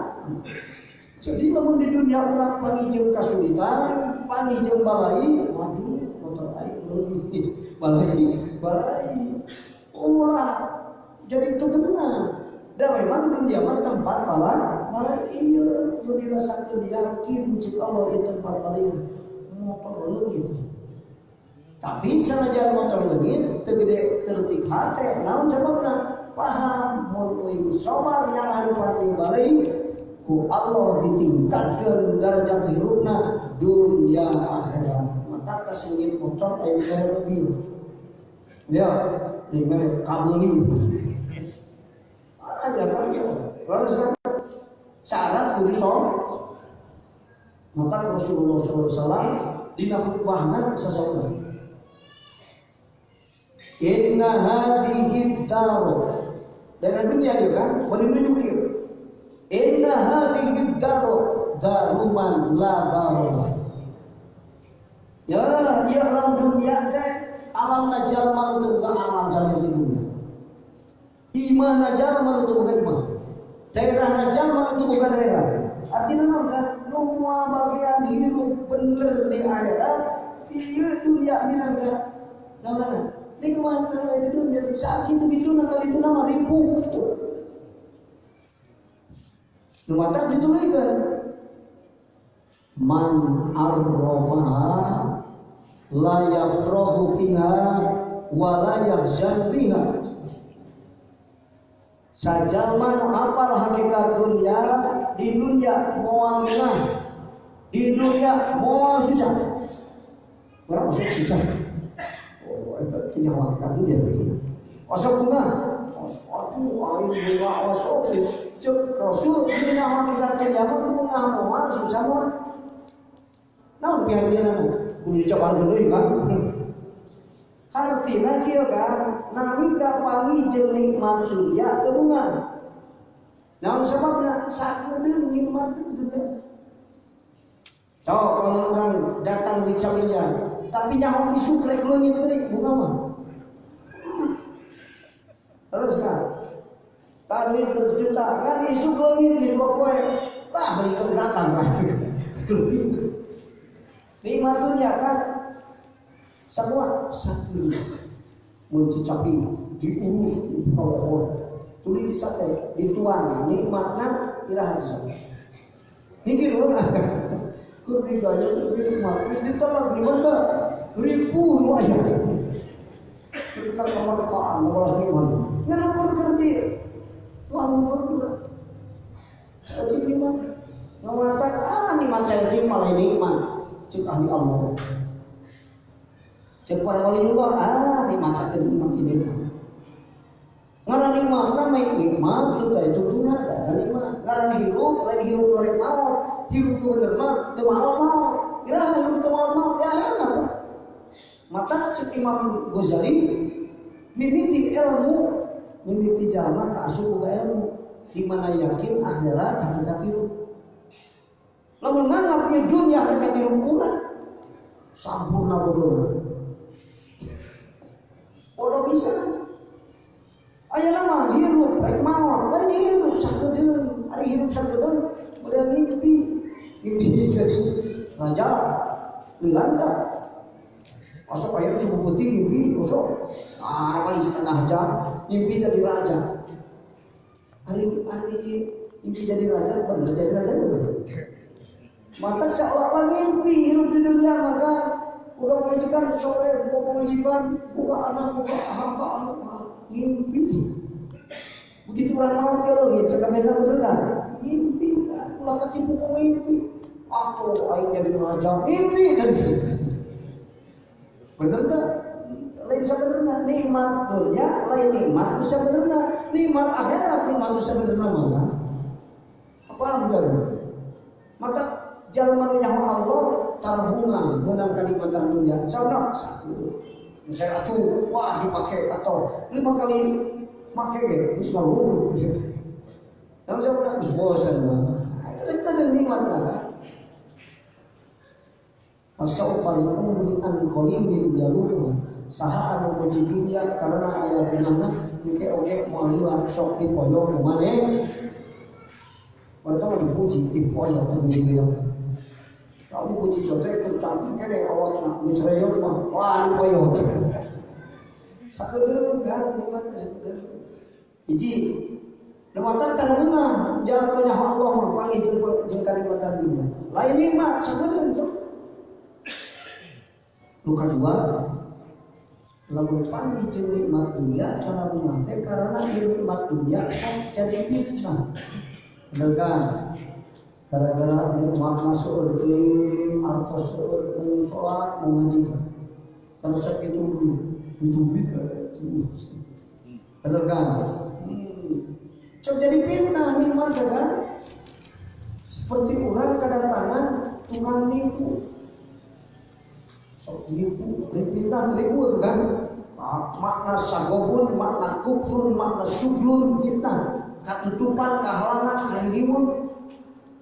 jadi lamun di dunia urang panggih kasulitan, panggih balai, waduh motor aing leuwih balai. Ulah jadi itu kena. Dan memang dunia mah tempat balai ieu nu dirasakeun yakin cik Allah ieu tempat balai motor leuwih. Tapi sanajan motor leungit teu gede tertik hate naon sababna paham mun uing sabar yang harupan balai ku Allah ditingkatkeun derajat hirupna dunia akhirat mata tasingit motor aya lebih ya di mere kabeli aja kan laras kan syarat kudu mata Rasulullah sallallahu alaihi wasallam dina khutbahna sasauna inna hadhihi daru dan dunia juga kan menunjukin inna hadhihi daru daruman la darullah ya alam dunia teh alam najar manutu bukan alam saja di dunia iman najar manutu bukan iman daerah najar manutu bukan daerah artinya naon kan semua bagian hidup bener di akhirat ieu dunia minangka naon nikmatan lain itu jadi sakit begitu nakal itu nama ribu numatak dituliskan man arrofaha la yafrahu fiha wa la yahzan fiha sajalman apal hakikat dunia di dunia moal menang di dunia moal susah berapa susah itu tidak waktu dia. Asal bunga, aduh, air bunga asal cek Rasul punya hakikat penjaman bunga mual susah mual. Nah biarnya kudu dicoba dulu kan. Artinya dia kan, nami kapangi jeung nikmat dunia teu bunga. Naon sababna sakedeung nikmat dunia. Kalau orang datang di Ciawi, tapi nyaho isu krek leungit teh bunga mah. Terus kan, tadi bercerita kan isu leungit di dua poe, lah beli datang kan. Nikmatnya kan semua satu munci capi diurus kalau tuli disate dituang nikmatna iraha disate mikir urang kudu digaya nikmat terus ditolak di mana ribu nu aya kita kemerdekaan Allah nikmat ngelukur kerdi lamun kudu jadi nikmat ngawatan nikmat cai malah nikmat cek ahli Allah cek para waliullah nikmat sakeun nikmat ini ngaran nikmat kan main nikmat itu itu tunah dan nikmat ngaran hirup lain hirup norek naon hirup ku bener mah teu mahal mah iraha hirup teu mahal mah ya apa mata cek Imam Ghazali mimiti ilmu mimiti jalma ka asup boga ilmu di mana yakin akhirat hakikat hirup lamun nganggap ieu dunya hakikat hirup kuna sampurna bodoh bisa aya nama hirup rek maot lain hirup sakedeung ari hirup sakedeung udah mimpi jadi raja Belanda masuk aya suku putih mimpi masuk paling setengah jam mimpi jadi raja hari mimpi jadi raja bener jadi raja betul mata seolah-olah mimpi hirup di dunia maka udah mengajikan sore, buka pengajian, buka anak, buka harta anak, ngimpi. Begitu orang mau kalau ya cakap beda bener kan? Ngimpi kan, ulah kaki buku ngimpi. Atau aing jadi raja, ngimpi kan? Bener tak? Lain sebenarnya nikmat dunia, lain nikmat itu sebenarnya nikmat akhirat, nikmat itu sebenarnya mana? Apa betul? Maka jalan manusia Allah tarbunga menang kalimatan dunia saudara satu saya acuh wah dipakai atau 5 kali pakai gitu selalu dan saya pernah bosan itu kita nikmat kan fasaufa yakunu an qalilin yaluhu saha anu puji dunia karena aya gunana engke oge moal sok dipoyo maneh padahal dipuji dipoyo teh bilang kamu puji sote kencang kene awakna geus reog mah wah poyo sakedeung kan nikmat sakedeung hiji nikmatan tanuna jangan punya Allah mah panggih jeung kalimatan dunia lain nikmat sakedeung tuh nu kadua lamun panggih jeung nikmat dunia cara rumah teh karena nikmat dunia jadi fitnah bener kan gara-gara nikmat masuk teuing artos sholat mau ngajikan kalau sakit itu bisa bener kan so jadi fitnah nikmat kan seperti orang kedatangan tukang nipu sok nipu fitnah nipu itu kan makna sagobun makna kufrun makna suglun fitnah katutupan kehalangan karirimun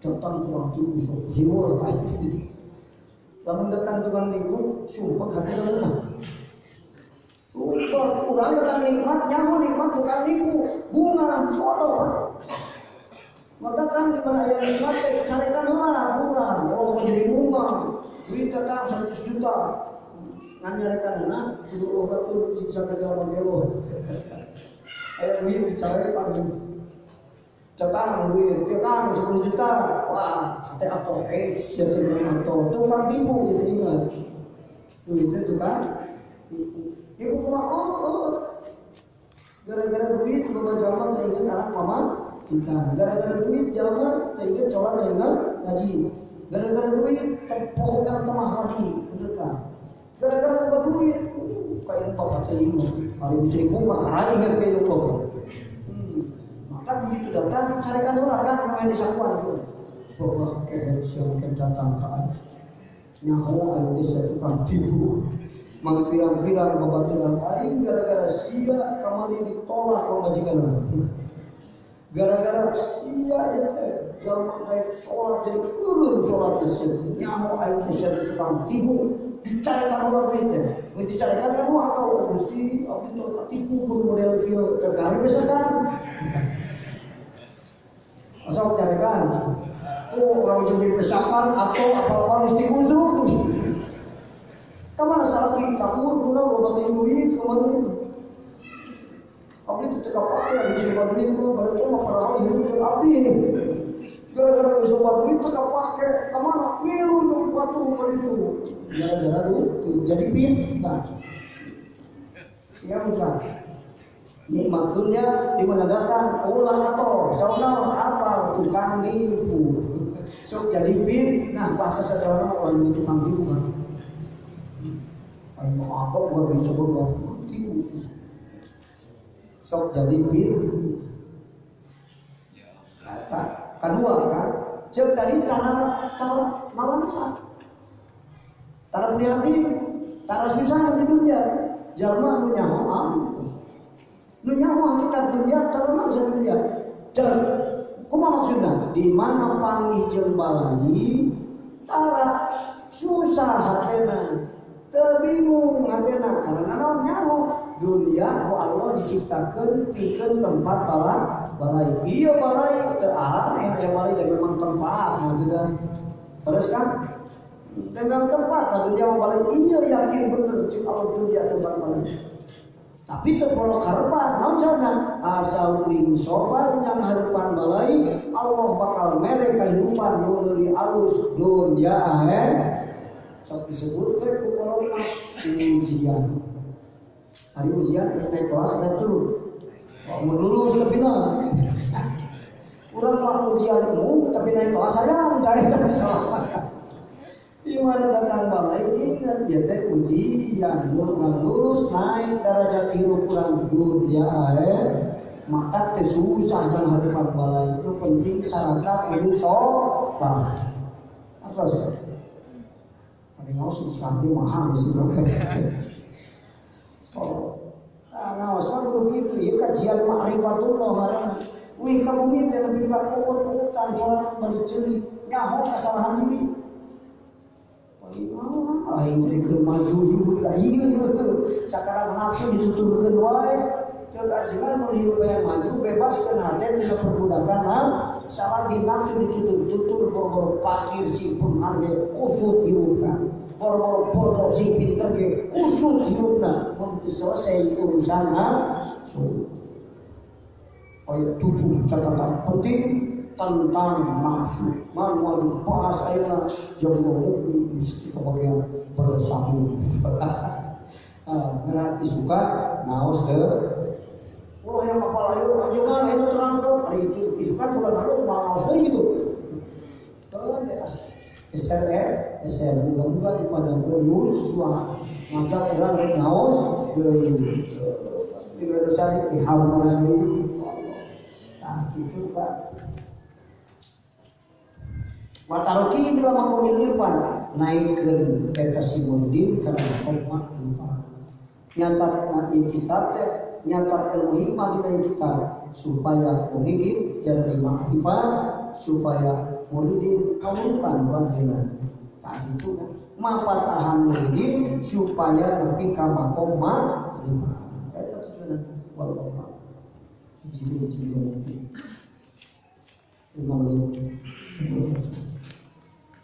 datang tukang tipu sok riweuh pasti. Lamun datang tukang tipu sumpah hati lemah. Sumpah urang datang nikmat nyaho nikmat tukang tipu bunga bodoh. Maka kan di mana aya nikmat teh carekan heula urang oh jadi bunga duit datang 100 juta ngan nyarekanna kudu obat tuh bisa ka jalan gelo. Aya duit dicarekan datang duit, datang 10 juta, wah, hati atau jadi atau tukang tipu gitu ingat, duitnya tukang tipu, tipu mah gara-gara duit bapak zaman tak ingat anak mama ikan, gara-gara duit zaman tak ingat sholat tak ingat ngaji, gara-gara duit tak pohonkan temah padi, bener kan, gara-gara bukan duit, kayak bapak tak ingat, hari ini 1000 bakar ingat kayak lupa. Kan begitu datang carikan ulah kan namanya disakuan itu bahwa siang datang ke air nyaho air saya tukang tipu mangpirang-pirang babaturan air gara-gara sia kamari ditolak oleh majikan Gara-gara sia eta jalma daek sholat jadi urun sholat tersebut nyaho aing teh tukang tipu dicarikan orang itu dicarikan kan akal Gusti abdi teu katipu model kieu terkali misalkan asal carikan orang jadi misalkan atau apa-apa mesti kusuk kamana salah ki kabur kuna loba duit kemarin abdi teu teka pake bisa duit ku baru mah padahal hidup jeung abdi gara-gara bisa duit teu kapake kamana milu jeung batu itu gara-gara duit jadi fitnah ya bukan nikmat dunia di mana datang ulah atau saudara apa tukang nipu sok jadi fitnah bahasa sederhana orang itu tukang tipu kan ayo apa gua disebut tukang tipu sok jadi fitnah kata kedua kan cek tadi tanah malansa tanah prihatin tanah susah di dunia jalma nu nyaho nu nyaho hakikat dunia tanah bisa dunia dan kumaha maksudna di mana panggih jeung balai tara susah hatena teu bingung hatena karena naon nyaho dunia ku Allah diciptakeun pikeun tempat balai ieu balai teu aneh aya balai dan memang tempat nah terus kan memang tempat lalu jawab balai iya yakin bener cik Allah dunia tempat balai tapi terpolok harapan naon sana asal wing sobar yang harapan balai Allah bakal mere kehidupan deui alus dunia sok disebut we ku koloma ujian hari ujian naik kelas ada dulu mau lulus tapi nah urang mah ujianmu tapi naik kelas saya mencari selamat di mana datang balai ingat dia teh ujian urang lulus naik derajat hidup urang dunia maka teh susah jeung hadapan balai itu penting syaratna kudu sopan terus ada ngaos sekali mahal sih so ngaos mah kudu kitu ieu kajian ma'rifatullah harana wih kamu minta lebih ka pokok-pokokan sholat bari ceuli nyaho kesalahan diri aing teh keur maju hidup da ieu sakarang nafsu dituturkeun wae ceuk ajengan mun hidup yang maju bebaskeun hate tina perbudakan salagi nafsu ditutur-tutur boro-boro pakir simpun hande kusut hidupna boro-boro bodoh sing pinter ge kusut hidupna mun teu selesai urusan ayat 7 catatan penting tentang nafsu manual dibahas ayat jauh mukmin mesti kebagian bersambung ngerti suka naos deh ulah yang apa layu ajukan itu terang tuh hari itu isukan bulan lalu malah naos deh gitu kan SR juga di padang terus ngajak orang naos deh tiga dosa di hamuran nah gitu Pak Mataroki itu lama komil irfan naikkan peta simundin karena koma irfan nyatat naik kitab nyatat ilmu hikmah di kitab supaya muridin jadi ma'rifat supaya muridin kamukan bandina tak gitu kan mapatahan muridin supaya lebih kama koma itu tujuan wallahu jadi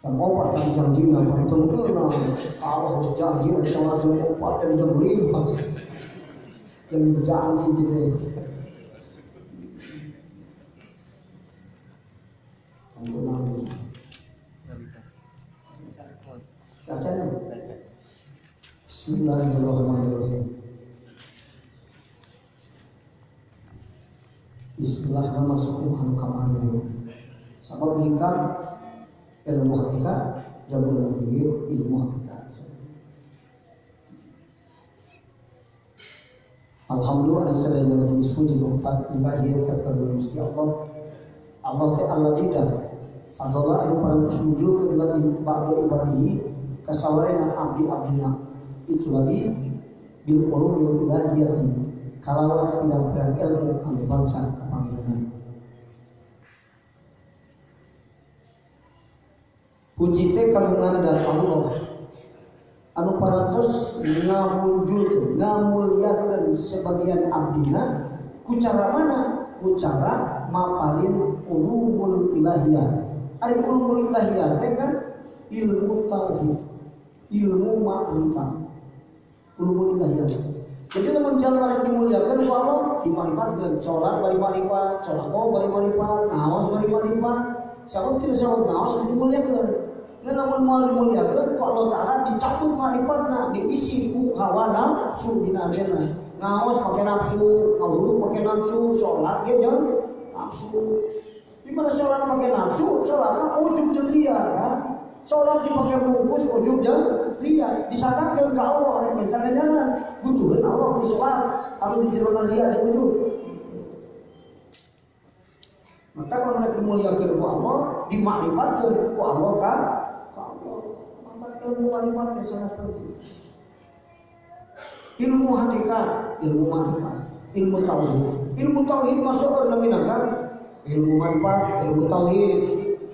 dan opat yang janji nama itu kenal kalau janji ada sholat jam 4 dan jam 5 yang janji gitu bacanya Bismillahirrahmanirrahim Bismillahirrahmanirrahim sabab hikam ilmu hakikat jabul ilmu hakikat alhamdulillah sallallahu alaihi wasallam ilahi kepada Gusti Allah Allah Ta'ala tidak fadalla anu paling sujud ke dalam ba'da ibadihi kasawarean abdi-abdina itu lagi bil ulumil ilahiyati kalawan pirang-pirang ilmu anu bangsa kepanggilan puji teh kagungan dari Allah anu parantos ngamunjul ngamulyakeun sebagian abdina ku cara mana? Ku cara maparin ulumul ilahiyah. Ari ulumul ilahiyah teh kan ilmu tauhid, ilmu ma'rifat. Ulumul ilahiyah. Jadi lamun jalma rek dimuliakeun ku Allah, dimanfaatkeun salat bari ma'rifat, sholawat bari ma'rifat, naos bari ma'rifat. Sabab teu sabab naos dimuliakeun. Dan namun mau dimuliakeun ku Allah Ta'ala dicabut ma'rifatna, diisi ku hawa nafsu dina ajeuna. Ngaos pakai nafsu, ngawuruh pakai nafsu, sholat ge jeung nafsu. Di mana sholat pakai nafsu, sholatna ujub jeung ria kan. Sholat dipakai bungkus ujub jeung ria. Disangkakeun ka Allah anu minta ganjaran. Butuheun Allah ku sholat, anu di jeronan ria jeung ujub. Maka kalau mereka dimuliakeun ku Allah, dimakrifatkeun ku Allah kan. Maka ilmu ma'rifat sangat penting. Ilmu hakikat, ilmu ma'rifat, ilmu tauhid. Ilmu tauhid masuk dalam kan? Ilmu ma'rifat, ilmu tauhid,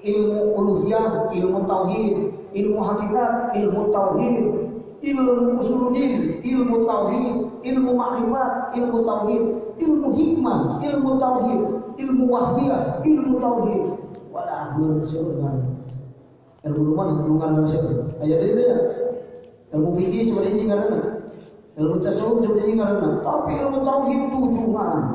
ilmu uluhiyah, ilmu tauhid, ilmu hakikat, ilmu tauhid, ilmu usuluddin, ilmu tauhid, ilmu ma'rifat, ilmu tauhid, ilmu hikmah, ilmu tauhid, ilmu wahbiyah, ilmu tauhid. Wala ahlul syurga. Ilmu mana? Ilmu kana syurga. Aya deui ya. Ilmu fikih sebenarnya karena ilmu tasawuf sebenarnya karena tapi ilmu tauhid 7 ngaran.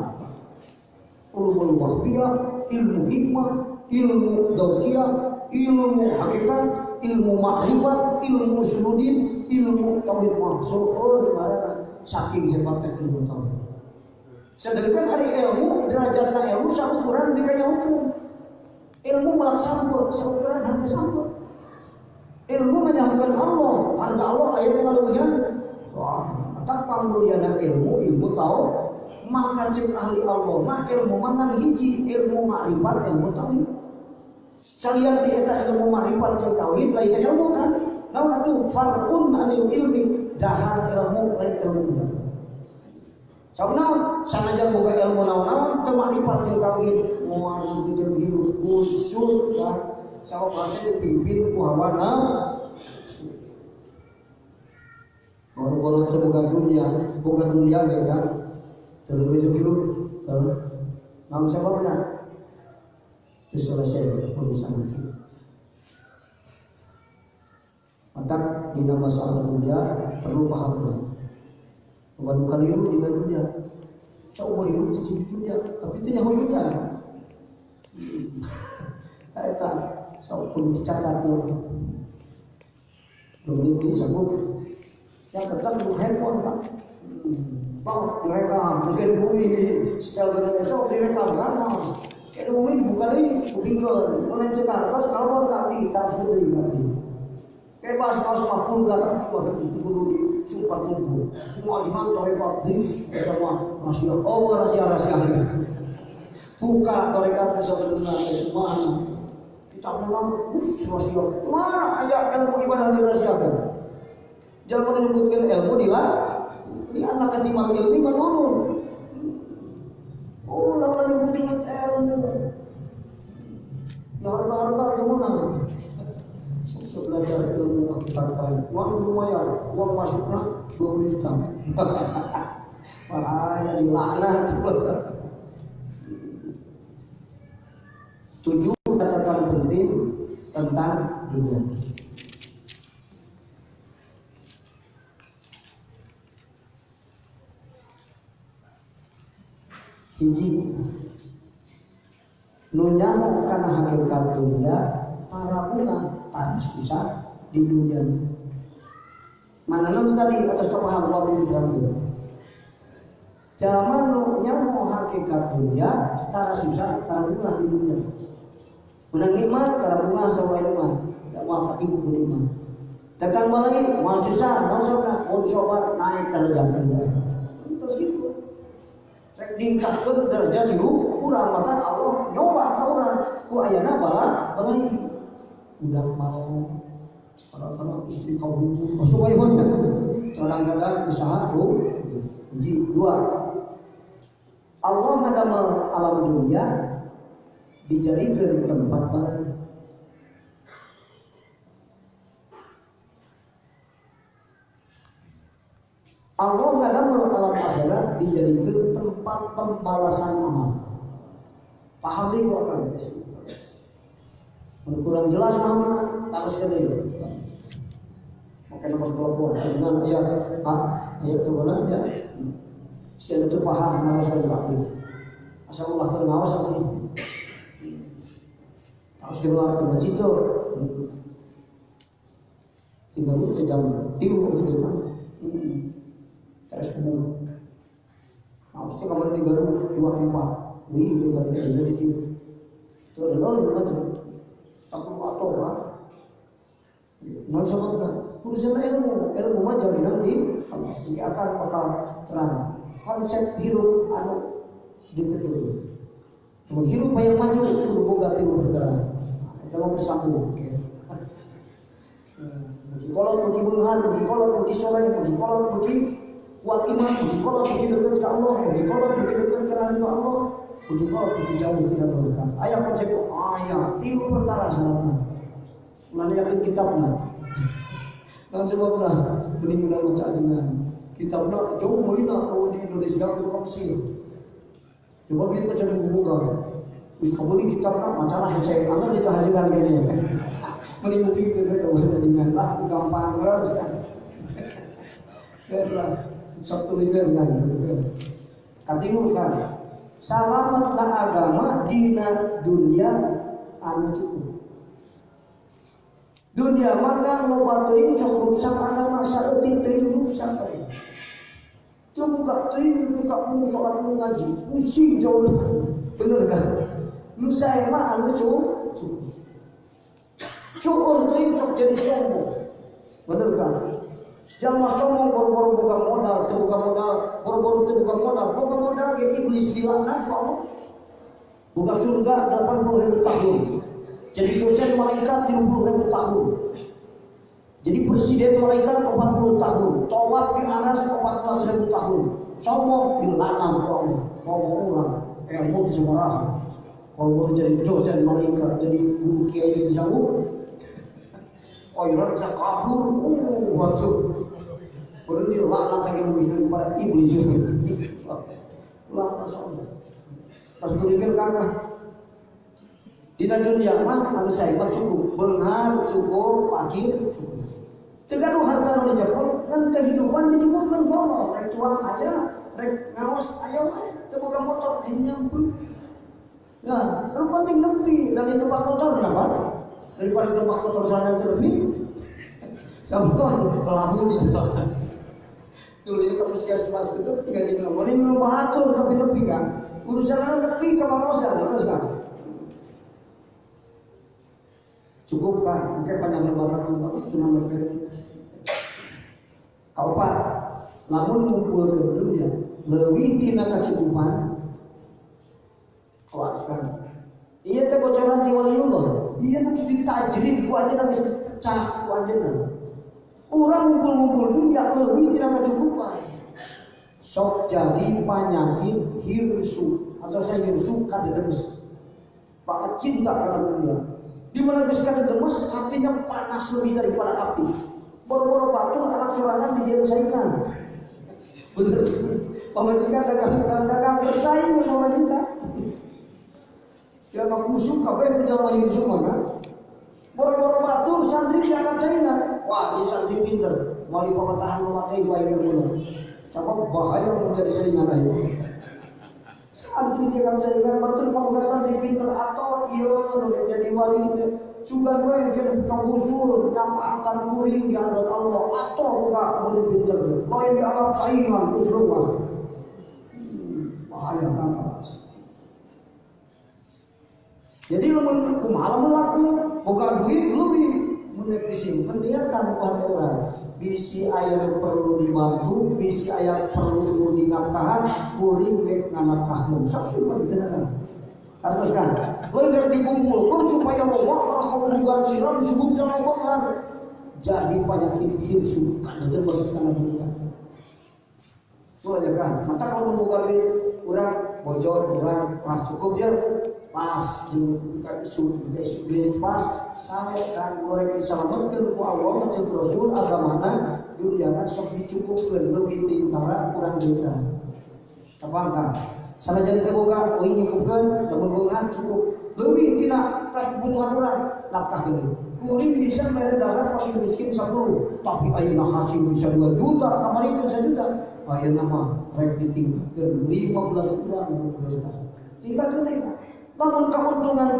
Ulumul wahbiyah, ilmu hikmah, ilmu dzauqiyah, ilmu hakikat, ilmu ma'rifat, ilmu usuluddin, ilmu tauhid mahsur ngaran saking hebatnya ilmu tauhid. Sedangkan hari ilmu derajatna ilmu sakukuran dikanya hukum. Ilmu melak sampur, sakukuran harga sampur. Ilmu menyampaikan Allah, harga Allah ayatnya maluhian. Wah, tak pangmuliana ilmu tahu. Maka cek ahli Allah mah ilmu mangan hiji, ilmu ma'rifat, ilmu tauhid. Salian ti eta ilmu ma'rifat jeung tauhid lain ilmu kan. Naon atuh farqun anil ilmi, dahar ilmu lain ilmu. Sabeuna sanajan boga ilmu naon-naon teu ma'rifat jeung tauhid, moal jeung hirup kusut kan. Sabab anu dipimpin ku hawa nafsu. Boro-boro teu boga dunia ge kan. Teu jeung hirup teu. Naon sababna? Teu selesai urusan itu. Maka dina masalah dunia perlu paham. Bukan kaliru di dunia. Saumur hidup di dunia, tapi itu nyaho dunia. Eta saupun dicatatnya. Memiliki sanggup. Yang tetap untuk handphone Pak. Mereka mungkin bumi di setel Indonesia direkam kan. Kayak bumi dibuka lagi, bukingkeun. Mun itu kan pas kalpon kami taraf deui kami. Bebas kaos mapulgar waktu itu kudu disupat sumbu. Semua jangan tarekat his eta mah rahasia. Oh rahasia. Buka tarekat sebenarnya mana? Kita memang rahasia. Mana aya ilmu ibadah dirahasiakeun? Jangan menyebutkan ilmu di anak ketimbang ilmu menurun. Oh lawan nyebutkeun ilmu. Ya harga aja mana? Belajar ilmu hakikat kain, uang lumayan, uang masuknya 20 juta. Bahaya dilaknat. 7 catatan penting tentang dunia. Hiji, nunyaho kana hakikat dunia para ulama tanah susah di dunia. Mana nanti tadi atas kepahaman ini terakhir. Zaman nu nyaho hakikat dunia, tanah susah, tanah bunga di dunia. Menang nikmat, tanah bunga sama nikmat. Tak mau ketipu nikmat. Datang balai, mau susah, mau sobat naik derajat dunia. Terus gitu. Rek ningkatkeun derajat hidup, urang mata Allah nyoba ka urang ku ayana balai. Udah mau kadang-kadang istri kau butuh masuk aja mana kadang-kadang usaha tuh. Jadi 2 Allah ada alam dunia dijadikan tempat balai. Allah ngadamel alam akhirat dijadikan tempat pembalasan amal. Paham nih gua kan? Kurang jelas mana terus ke dia. Maka nomor 20 dengan ayat itu benar ya. Siapa itu paham harus berlaku. Asal Allah ternawas apa ini? Harus dikeluarkan dari situ. Tinggal ke jam 3 gitu kan. Terus kemudian harusnya kamar 3 2 4. Wih, kita jadi dia. Itu adalah takut atau apa? Non sama urusan ilmu mah jaminan di Allah. Ini akan bakal terang. Konsep hidup deket itu. Kemudian hidup yang maju kudu boga tilu bergerak. Itu mau bersambung. Bagi kolot, bagi beunghar, bagi kolot, bagi soleh, bagi kolot, bagi kuat iman, bagi kolot, bagi dekat ke Allah, bagi kolot, bagi dekat ke Allah, bagi kolot, bagi jauh tidak dekat. Ayat konsep ayat tilu perkara sana. Mana yakin kitabnya? Dan sebabnya mending baca dengan kitabnya jauh mulina kalau di Indonesia itu opsi. Coba kita baca di buku kan. Wis kabuli kitabnya macalah saya anggar ditahajikan gini. Mending mungkin kita udah dengan lah gampang terus kan. Biasalah satu liber kan. Katimu kan. Salamatlah agama dina dunia anu cukup. Dunia makan loba teuing sok rusak agama saeutik teuing rusak teh. Teu buka teuing buka mun salat mun ngaji, pusing jauh. Bener kan? Nu sae mah anu cukup. Syukur teuing sok jadi sombong. Bener kan? Jangan sombong boro-boro boga modal, teu boga modal, boro-boro teu boga modal. Boga modal ge iblis dilaknat ku Allah. Boga surga 80.000 tahun. Jadi dosen malaikat 30.000 tahun. Jadi presiden malaikat 40 tahun. Tawaf di aras 14.000 tahun. Sombong dilaknat ku Allah. Ngomong orang ilmu semua. Kalau boleh jadi dosen malaikat, jadi guru kiai di jauh. Oh iya bisa kabur. Waktu baru dilaknat lagi menghidupkan pada iblis. Laknat sombong. Pas kulikan kakak. Dina dunia mah anu sae mah cukup, beunghar cukup, fakir cukup. Teu gaduh harta nu dicepot, ngan kehidupan dicukupkeun ku Allah. Rek tuang aya, rek ngaos aya wae, teu boga motor aing nyampeun. Nah, anu penting nepi dari tempat motor kenapa? Daripada tempat motor soalnya terlebih. Sampun lamu di jalan. Dulu ini ke puskesmas itu 3 kilo. Ini belum bahatur tapi nepi kan. Urusan nepi ke pangosan, terus kan. Cukup kan, mungkin panjang lebar itu nomor kaopat, namun ngumpul ke dunia lebih tina kecukupan, kuatkan. Iya teh bocoran ti waliullah, iya harus ditajrid, ku aja nangis pecah, ku aja nang. Orang ngumpul dunia lebih tina kecukupan. Sok jadi penyakit hirsu atau saya hirsu kada demes, banget cinta karena dunia. Di mana geus demes hatinya panas lebih daripada api. Boro-boro batur anak sorangan dijieun saingan. Bener. Pamajikan dagang bersaing pamajikan. Dia mah musuh kabeh di dalam hidup semua kan. Boro-boro batur santri dianggap saingan. Wah, dia santri pinter. Wali pemerintahan memakai baik ilmu. Sabab bahaya menjadi saingan aja. Santri dia kan saingan batur pemegang santri pinter atau iya jadi wali itu sugan wae jadi bukan usul nyampatan kuring di hadapan Allah atau bukan boleh pinter lain di alam saingan usul bahaya kan jadi lamun kumaha laku boga duit lebih mun disimpen dia tanpa hati orang bisi aya perlu dibantu, bisi aya perlu dinafkahan, kuring ge nganafkahkeun. Saksi panjenengan. Artos kan, lain dikumpulkeun supaya Allah kamu siram disebutkan Allah. Jadi penyakit hirsu kan demes kana dunia. Boleh kan? Mata kalau boga duit urang bojor urang cukup ya pas isu pas saya kan goreng diselamatkan ku Allah cek Rasul agamana dunia kan sok dicukupkeun leuwih tintara kurang kita. Tapangka sanajan teu boga euy nyukupkeun lamun boga cukup leuwih tina kebutuhan urang nafkah geuning. Kuring bisa mere dahar fakir miskin 10, tapi ayeuna hasil bisa 2 juta, kamarikeun 1 juta. Ayeuna mah rek ditingkatkeun 15 urang tingkatkeun deui. Lamun kauntungan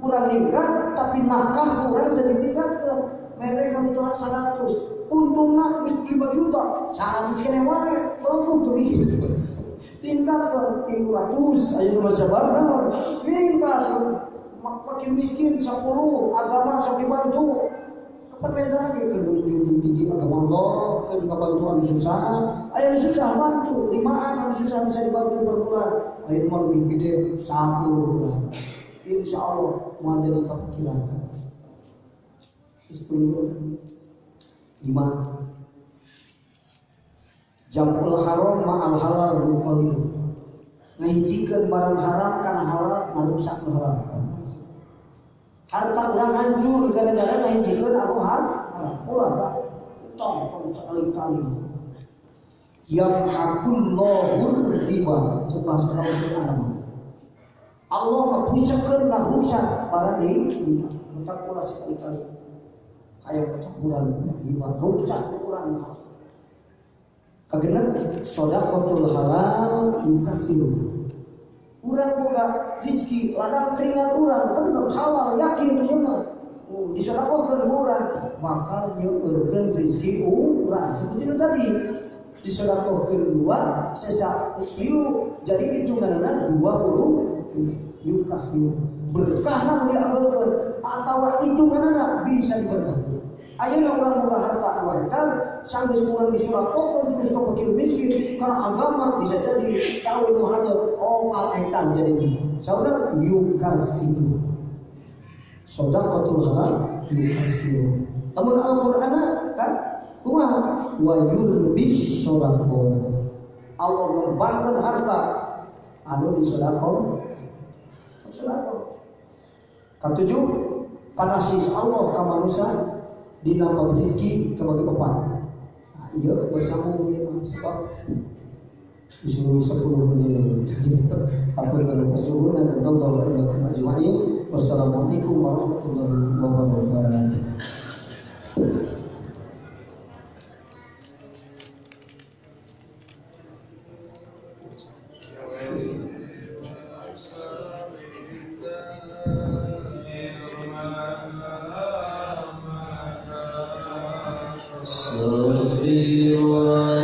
kurang ningkat tapi nafkah kurang teu ditingkatkeun. Mere kami tuh 100. Untungna geus 5 juta, 100 kene wae, belum tuh gitu. Tingkatkeun 300, ayeuna mah sabarna ningkat. Makin miskin 10, agama sok dibantu. Kapan minta lagi ke junjung tinggi agama Allah, ke kebantuan susah. Ayo susah bantu, 5an susah bisa dibantu per bulan. Ayo mah lebih gede 1 bulan. Insya Allah mau jadi kepikiran. Istilah 5. Jamul haram ma'al halal muqallid. Ngahijikeun barang haram kana halal ngarusak nu halal. Harta urang hancur gara-gara ngahijikeun anu haram. Ulah da tong sekali-kali. Yamhaqullahu riba. Coba saudara Allah ngapuskeun ngarusak barang ini. Mentak ulah sekali-kali. Aya kecampuran riba rusak ukuran. Kagenep sedekahul halal yukasiru. Urang boga rezeki ladang keringat urang bener halal yakin ieu mah. Disedekahkeun urang maka nyeueurkeun rezeki urang. Seperti tadi disedekahkeun 2 sesak 3 jadi hitunganna 20 yukasiru. Berkahna dianggeulkeun atawa hitunganna bisa diberkahkeun. Ayeuna urang boga harta wantar sanggeus urang disurapokon terus ka fakir miskin karena agama bisa jadi tahu nu hadap al-aitam jadi ini. Saudara yukasiru. Sedekahul halal yukasiru. Lamun Al-Qur'an kan kumaha wa yurbis sedekah. Allah ngembangkeun harta anu disedekah. Sedekah. Katujuh panasis Allah ka manusia dina rezeki kabagi 4. Nah, iya bersambung ieu mah sebab disuruh 10 menit. Apa yang bersyukur dan Allah ya majma'in. Wassalamualaikum warahmatullahi wabarakatuh. Wa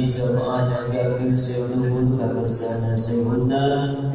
sama ada gagir seluhur kabersana sehunda